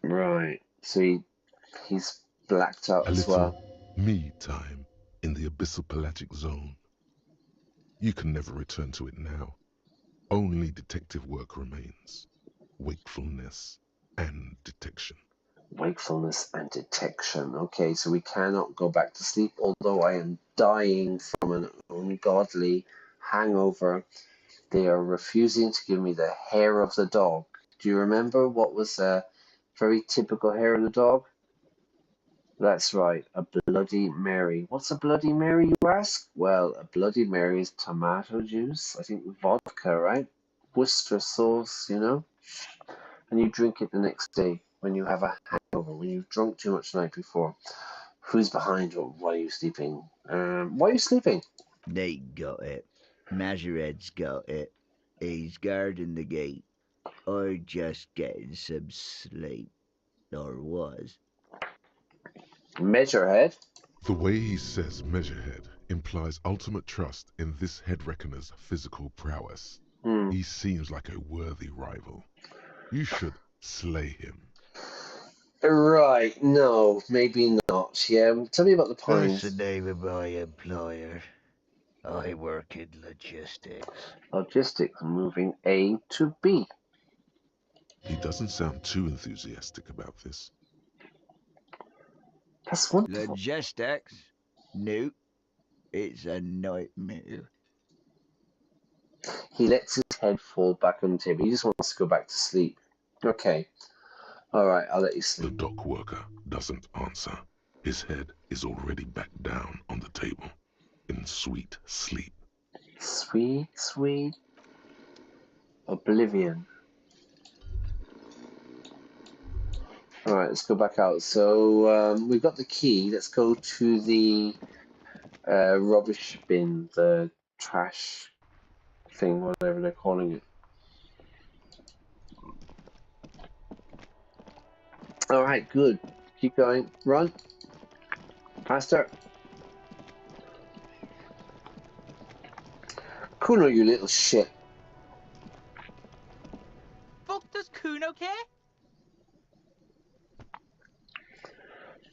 Right. So he's blacked out A as little well. me time in the abyssal pelagic zone. You can never return to it now. Only detective work remains. Wakefulness and detection. Wakefulness and detection. Okay, so we cannot go back to sleep, although I am dying from an ungodly hangover. They are refusing to give me the hair of the dog. Do you remember what was a very typical hair of the dog? That's right, a Bloody Mary. What's a Bloody Mary, you ask? Well, a Bloody Mary is tomato juice, I think vodka, right? Worcester sauce, you know? And you drink it the next day when you have a hangover, when you've drunk too much the night before. Who's behind you? Why are you sleeping? Why are you sleeping? They got it. Majorette's got it. He's guarding the gate. Or just getting some sleep. Or was. Measurehead? The way he says measurehead implies ultimate trust in this head reckoner's physical prowess. He seems like a worthy rival. You should slay him. Right, no, maybe not. Yeah, tell me about the pines. That's the name of my employer. I work in logistics. Logistics, moving A to B. He doesn't sound too enthusiastic about this. That's wonderful. Logistics? No. It's a nightmare. He lets his head fall back on the table. He just wants to go back to sleep. Okay. Alright, I'll let you sleep. The dock worker doesn't answer. His head is already back down on the table, in sweet sleep. Sweet, sweet oblivion. Alright, let's go back out. So, we've got the key. Let's go to the rubbish bin, the trash thing, whatever they're calling it. Alright, good. Keep going. Run. Faster. Cuno, you little shit. Fuck does Cuno care?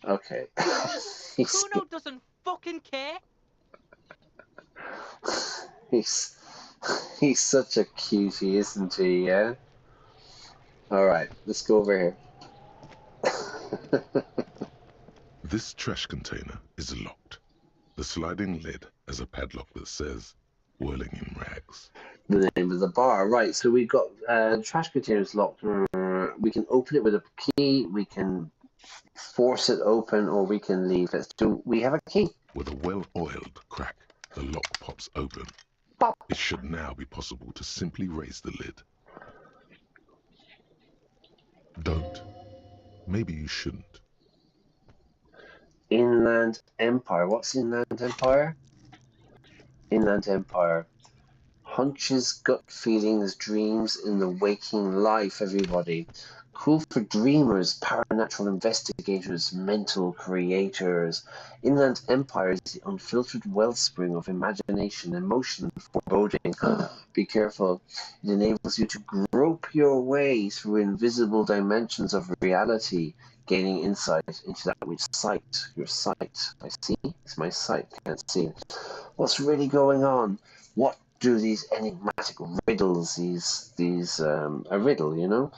Okay. Cuno doesn't fucking care. He's such a cutie, isn't he? Yeah. All right, let's go over here. This trash container is locked. The sliding lid has a padlock that says, "Whirling in rags." The name of the bar, right? So we've got trash containers locked. We can open it with a key. We can force it open, or we can leave. Let's do. We have a key. With a well-oiled crack, the lock pops open. Pop. It should now be possible to simply raise the lid. Don't. Maybe you shouldn't. Inland Empire. What's Inland Empire? Inland Empire. Hunches, gut feelings, dreams in the waking life, everybody. Cool for dreamers, paranatural investigators, mental creators. Inland Empire is the unfiltered wellspring of imagination, emotion, and foreboding. Be careful. It enables you to grope your way through invisible dimensions of reality, gaining insight into that which sight, your sight. I see. It's my sight. Can't see. What's really going on? What do these enigmatic riddles, a riddle, you know?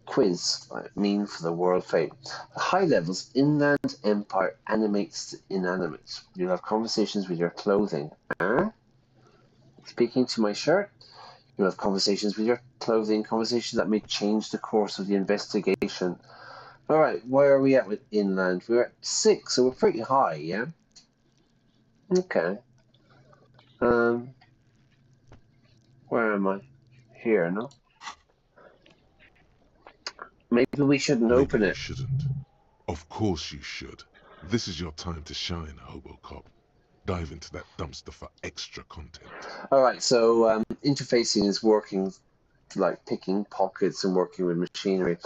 Quiz mean for the world fate. At high levels, Inland Empire animates the inanimate. You'll have conversations with your clothing. Speaking to my shirt, you'll have conversations with your clothing, conversations that may change the course of the investigation. Alright, where are we at with Inland? We're at 6, so we're pretty high, yeah? Okay. Where am I? Here, no? Maybe we shouldn't open it. You shouldn't. Of course you should. This is your time to shine, Hobocop. Dive into that dumpster for extra content. Alright, so interfacing is working, like picking pockets and working with machinery.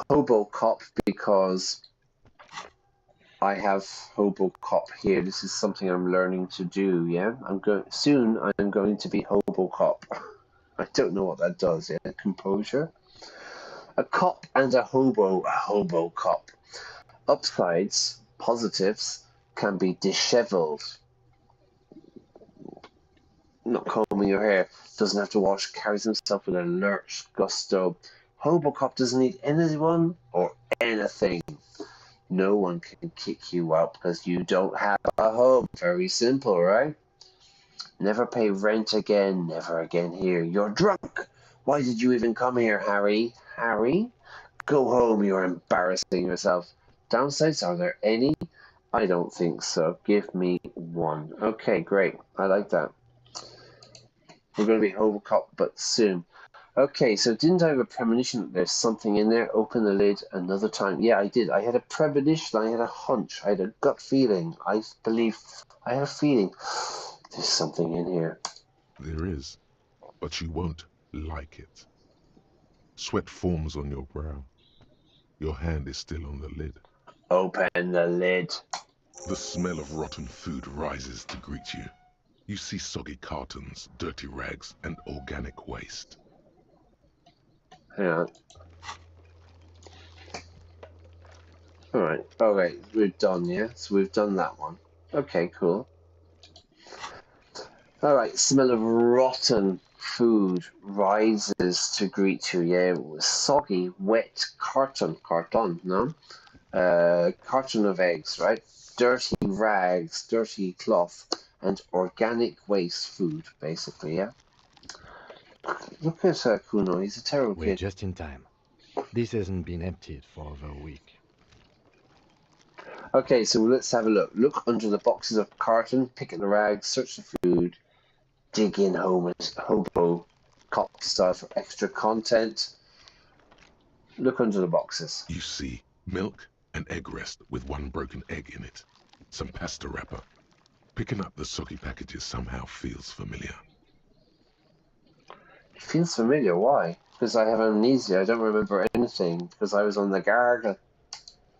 Hobocop, because I have Hobocop here. This is something I'm learning to do, yeah? Soon I'm going to be Hobocop. I don't know what that does, yeah? Composure? A cop and a Hobocop. Upsides, positives, can be disheveled. Not combing your hair, doesn't have to wash, carries himself with alert gusto. Hobocop doesn't need anyone or anything. No one can kick you out because you don't have a home. Very simple, right? Never pay rent again, never again here. You're drunk. Why did you even come here, Harry? Harry? Go home, you're embarrassing yourself. Downsides, are there any? I don't think so. Give me one. Okay, great. I like that. We're going to be Hobocop, but soon. Okay, so didn't I have a premonition that there's something in there? Open the lid another time. Yeah, I did. I had a premonition. I had a hunch. I had a gut feeling. I had a feeling. There's something in here. There is, but you won't like it. Sweat forms on your brow. Your hand is still on the lid. Open the lid. The smell of rotten food rises to greet you. You see soggy cartons, dirty rags, and organic waste. Hang on. Alright, okay, we're done, yeah? So we've done that one. Okay, cool. Alright, smell of rotten food rises to greet you, yeah? Soggy, wet carton, no? Carton of eggs, right? Dirty rags, dirty cloth, and organic waste food, basically, yeah? Look at Cuno, he's a terrible We're kid. just in time. This hasn't been emptied for over a week. Okay, so let's have a look. Look under the boxes of carton, pick at the rags, search the food, dig in home as Hobo Cop style for extra content. Look under the boxes. You see milk and egg rest with one broken egg in it. Some pasta wrapper. Picking up the soggy packages somehow feels familiar. It feels familiar, why? Because I have amnesia, I don't remember anything, because I was on the gargle.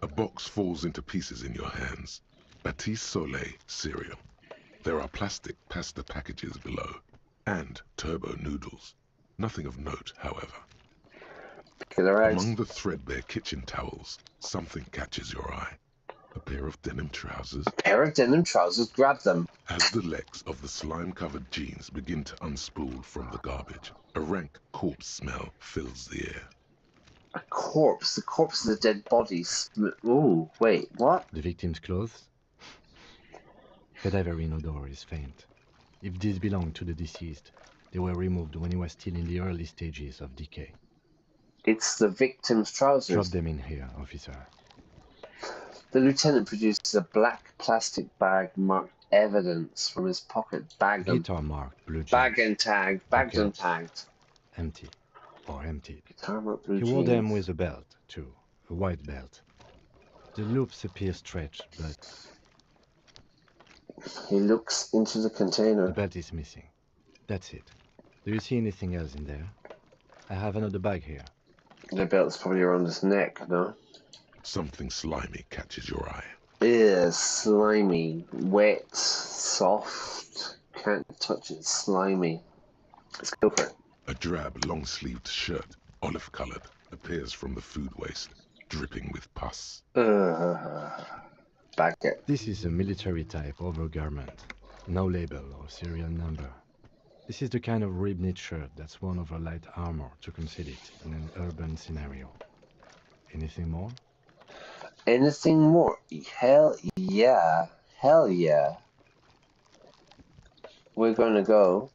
A box falls into pieces in your hands. Batiste Soleil cereal. There are plastic pasta packages below, and turbo noodles. Nothing of note, however. Among the threadbare kitchen towels, something catches your eye. A pair of denim trousers. A pair of denim trousers, grab them. As the legs of the slime-covered jeans begin to unspool from the garbage, a rank corpse smell fills the air. A corpse? The corpse of the dead body. Ooh, wait, what? The victim's clothes? Cadaverine odor is faint. If these belong to the deceased, they were removed when he was still in the early stages of decay. It's the victim's trousers. Drop them in here, officer. The lieutenant produces a black plastic bag marked evidence from his pocket. Guitar marked blue jeans. Bag and tagged. Bagged and tagged. Empty. Or emptied. Guitar marked blue jeans. He wore them with a belt, too. A white belt. The loops appear stretched, but... He looks into the container. The belt is missing. That's it. Do you see anything else in there? I have another bag here. The belt's probably around his neck, no? Something slimy catches your eye. Yeah, slimy, wet, soft. Can't touch it, slimy. Let's go for it. A drab, long-sleeved shirt, olive-colored, appears from the food waste, dripping with pus. Back it. This is a military-type overgarment. No label or serial number. This is the kind of rib-knit shirt that's worn over light armor to conceal it in an urban scenario. Anything more? Anything more? Hell yeah. Hell yeah. We're gonna go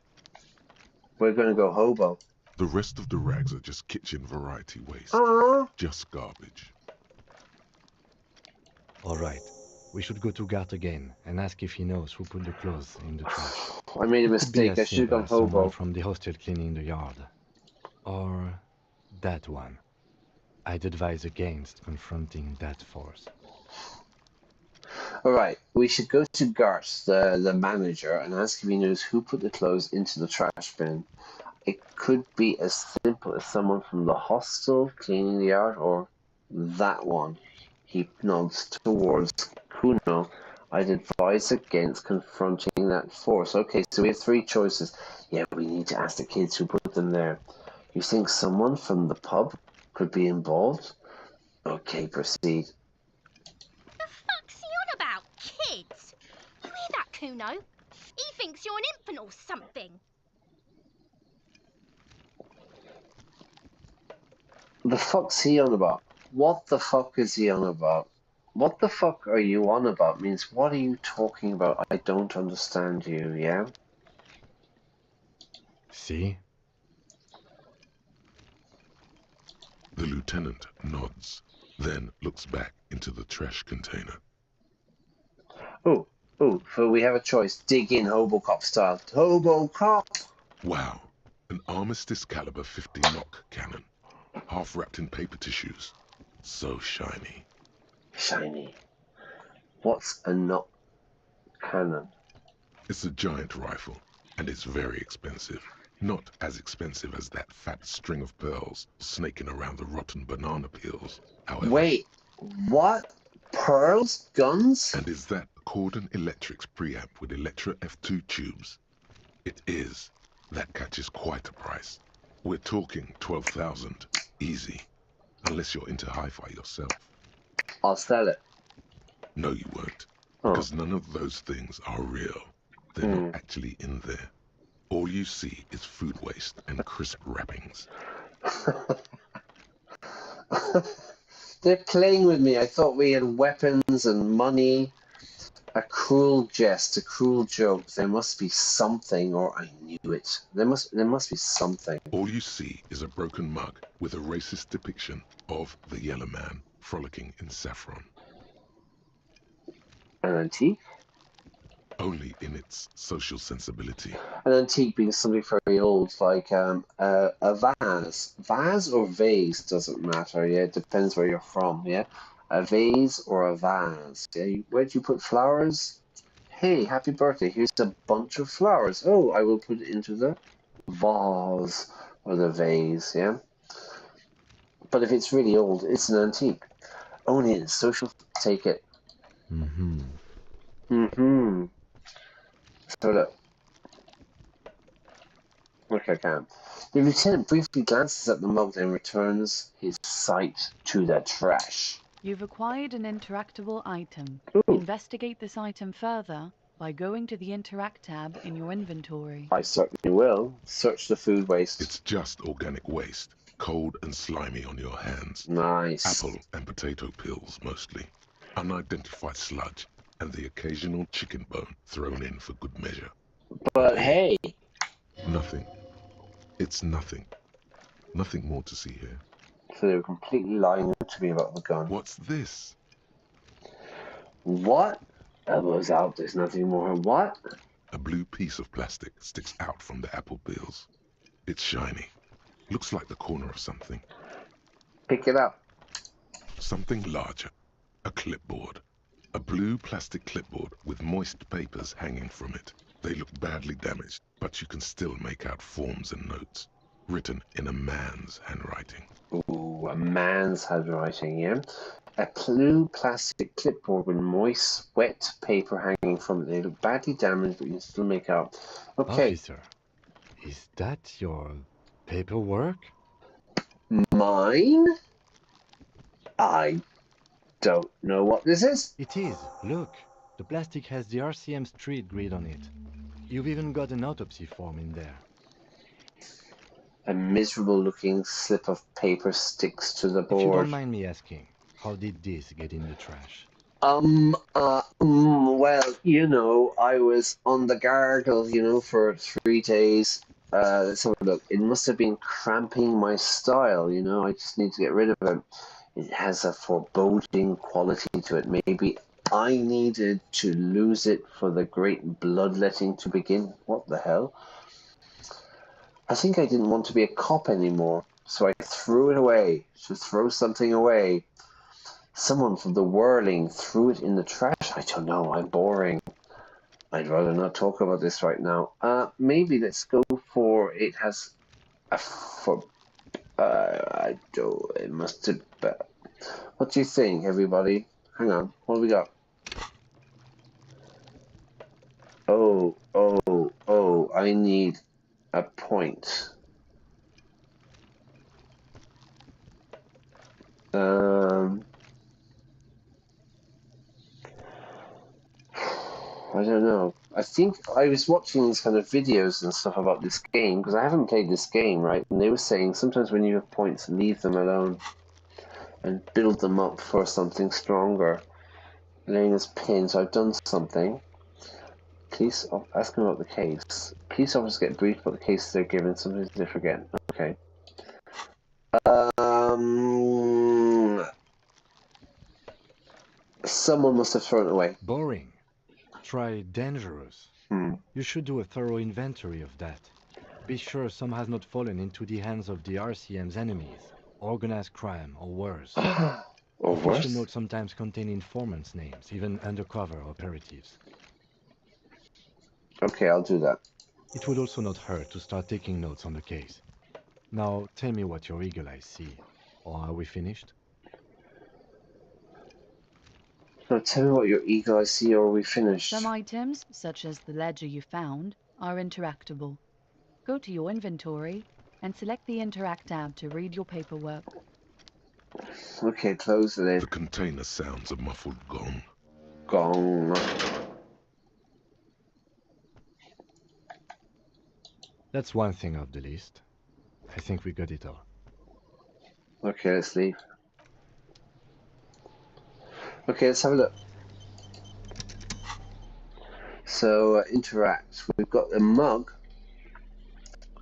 hobo. The rest of the rags are just kitchen variety waste. Just garbage. All right. We should go to Gart again and ask if he knows who put the clothes in the trash. I made a mistake. I should have gone hobo. Someone from the hostel cleaning the yard. Or that one. I'd advise against confronting that force. Alright, we should go to Gart, the manager, and ask if he knows who put the clothes into the trash bin. It could be as simple as someone from the hostel cleaning the yard, or that one. He nods towards Cuno. I'd advise against confronting that force. Okay, so we have three choices. Yeah, we need to ask the kids who put them there. You think someone from the pub could be involved? Okay, proceed. The fuck's he on about, kids? You hear that, Cuno? He thinks you're an infant or something. The fuck's he on about? What the fuck is he on about? What the fuck are you on about means what are you talking about? I don't understand you, yeah? See? The lieutenant nods, then looks back into the trash container. Oh, so we have a choice. Dig in, Hobocop style. Hobocop! Wow, an Armistice caliber 50 knock cannon, half wrapped in paper tissues. So shiny. Shiny. What's a knock cannon? It's a giant rifle, and it's very expensive. Not as expensive as that fat string of pearls snaking around the rotten banana peels, however. Wait, what? Pearls? Guns? And is that Cordon Electric's preamp with Electra F2 tubes? It is. That catches quite a price. We're talking 12,000, easy. Unless you're into hi-fi yourself. I'll sell it. No, you won't. Because none of those things are real. They're not actually in there. All you see is food waste and crisp wrappings. They're playing with me. I thought we had weapons and money. A cruel jest, a cruel joke. There must be something, or I knew it. There must be something. All you see is a broken mug with a racist depiction of the yellow man frolicking in saffron. An antique? Only in its social sensibility. An antique being something very old, like a vase. Vase or vase doesn't matter, yeah? It depends where you're from, yeah? A vase or a vase. Yeah? Where'd you put flowers? Hey, happy birthday. Here's a bunch of flowers. Oh, I will put it into the vase or the vase, yeah? But if it's really old, it's an antique. Only in social, take it. So look, I can. The lieutenant briefly glances at the mug, then returns his sight to the trash. You've acquired an interactable item. Ooh. Investigate this item further by going to the Interact tab in your inventory. I certainly will. Search the food waste. It's just organic waste, cold and slimy on your hands. Nice. Apple and potato peels, mostly. Unidentified sludge, and the occasional chicken bone thrown in for good measure. But hey! Nothing. It's nothing. Nothing more to see here. So they were completely lying to me about the gun. What's this? What? Elbows out, there's nothing more. What? A blue piece of plastic sticks out from the apple peels. It's shiny. Looks like the corner of something. Pick it up. Something larger. A clipboard. A blue plastic clipboard with moist papers hanging from it. They look badly damaged, but you can still make out forms and notes. written in a man's handwriting. Ooh, a man's handwriting, yeah? A blue plastic clipboard with moist, wet paper hanging from it. They look badly damaged, but you can still make out. Okay. Officer, is that your paperwork? Mine? I don't know what this is. It is. Look, the plastic has the RCM street grid on it. You've even got an autopsy form in there. A miserable-looking slip of paper sticks to the If you board. don't mind me asking, how did this get in the trash? Well, you know, I was on the gargle, you know, for 3 days. Let's have a look. It must have been cramping my style, you know. I just need to get rid of it. It has a foreboding quality to it. Maybe I needed to lose it for the great bloodletting to begin. What the hell? I think I didn't want to be a cop anymore, so I threw it away. To throw something away. Someone from the whirling threw it in the trash. I don't know, I'm boring. I'd rather not talk about this right now. Maybe let's go for, it has a, I don't, it must have, what do you think, everybody? Hang on, what do we got? Oh, I need a point. I don't know. I think I was watching these kind of videos and stuff about this game, because I haven't played this game, right? And they were saying sometimes when you have points, leave them alone and build them up for something stronger. Elena's pin, so I've done something. Police, ask them about the case. Police officers get briefed about the cases they're given, sometimes they forget. Okay. Someone must have thrown it away. Boring. Try dangerous. You should do a thorough inventory of that. Be sure some has not fallen into the hands of the RCM's enemies, organized crime, or worse. Or Official worse? notes sometimes contain informants' names, even undercover operatives. Okay, I'll do that. It would also not hurt to start taking notes on the case. Now, tell me what your eagle eyes see. Or are we finished? Now tell me what your eagle eyes see, or are we finished? Some items, such as the ledger you found, are interactable. Go to your inventory and select the Interact tab to read your paperwork. Okay, close it in. The container sounds a muffled gong. Gong. That's one thing off the list. I think we got it all. Okay, let's leave. Okay, let's have a look. So, interact. We've got a mug.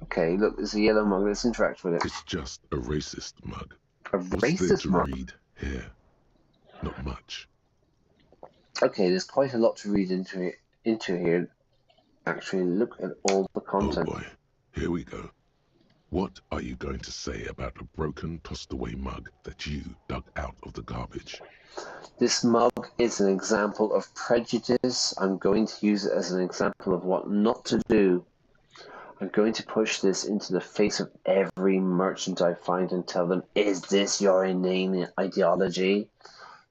Okay, look, there's a yellow mug. Let's interact with it. It's just a racist mug. A What's there racist to mug? read here? Not much. Okay, there's quite a lot to read into here. Actually, look at all the content. Oh boy, here we go. What are you going to say about a broken, tossed-away mug that you dug out of the garbage? This mug is an example of prejudice. I'm going to use it as an example of what not to do. I'm going to push this into the face of every merchant I find and tell them, is this your inane ideology?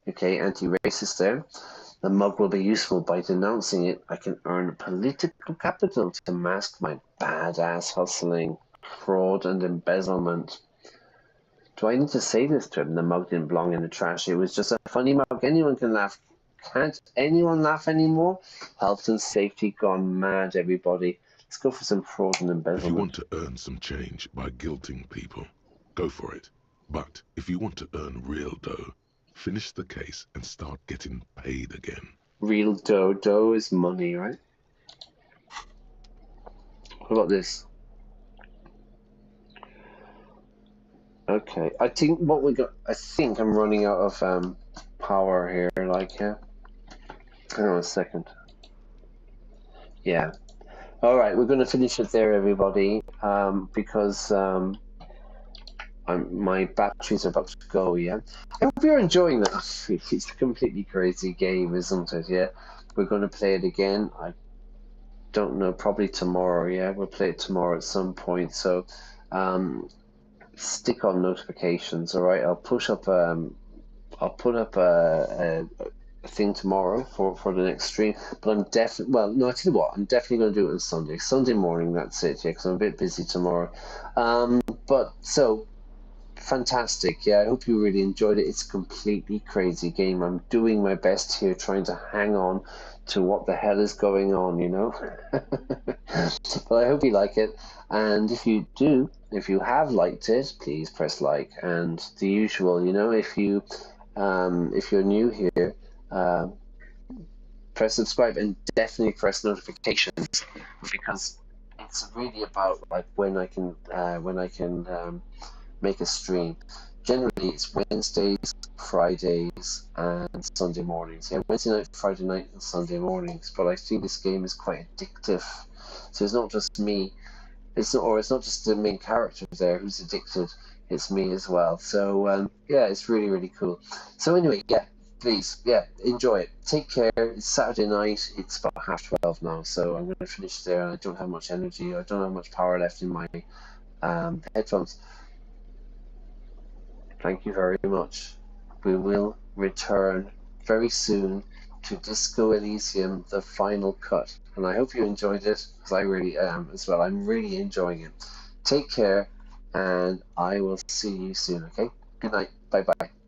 Okay, anti-racist there. The mug will be useful. By denouncing it, I can earn political capital to mask my badass hustling, fraud and embezzlement. Do I need to say this to him? The mug didn't belong in the trash. It was just a funny mug. Anyone can laugh. Can't anyone laugh anymore? Health and safety gone mad, everybody. Let's go for some fraud and embezzlement. If you want to earn some change by guilting people, go for it. But if you want to earn real dough, finish the case and start getting paid again. Real dough. Dough is money, right? What about this? Okay, I think what we got. I think I'm running out of power here. Like, yeah. Hang on a second. Yeah. All right, we're going to finish it there, everybody. Because my batteries are about to go. Yeah. I hope you're enjoying that. It's a completely crazy game, isn't it? Yeah. We're going to play it again. I don't know. Probably tomorrow. Yeah, we'll play it tomorrow at some point. So. stick on notifications. All right, I'll put up a thing tomorrow for the next stream. But I'm definitely, well, no, I tell you what, I'm definitely going to do it on Sunday morning. That's it. Yeah, because I'm a bit busy tomorrow. But so. Fantastic. Yeah, I hope you really enjoyed it. It's a completely crazy game. I'm doing my best here, trying to hang on to what the hell is going on, you know. But I hope you like it. And if you do, if you have liked it, please press like. And the usual, you know, if you're new here, press subscribe and definitely press notifications, because it's really about like when I can make a stream. Generally, it's Wednesdays, Fridays, and Sunday mornings. Yeah, Wednesday night, Friday night, and Sunday mornings. But I think this game is quite addictive. So it's not just me. It's not just the main character there who's addicted. It's me as well. So yeah, it's really, really cool. So anyway, yeah, please, yeah, enjoy it. Take care. It's Saturday night. It's about 12:30 now. So I'm going to finish there. I don't have much energy. I don't have much power left in my headphones. Thank you very much. We will return very soon to Disco Elysium, the final cut. And I hope you enjoyed it, because I really am as well. I'm really enjoying it. Take care, and I will see you soon, okay? Good night. Bye-bye.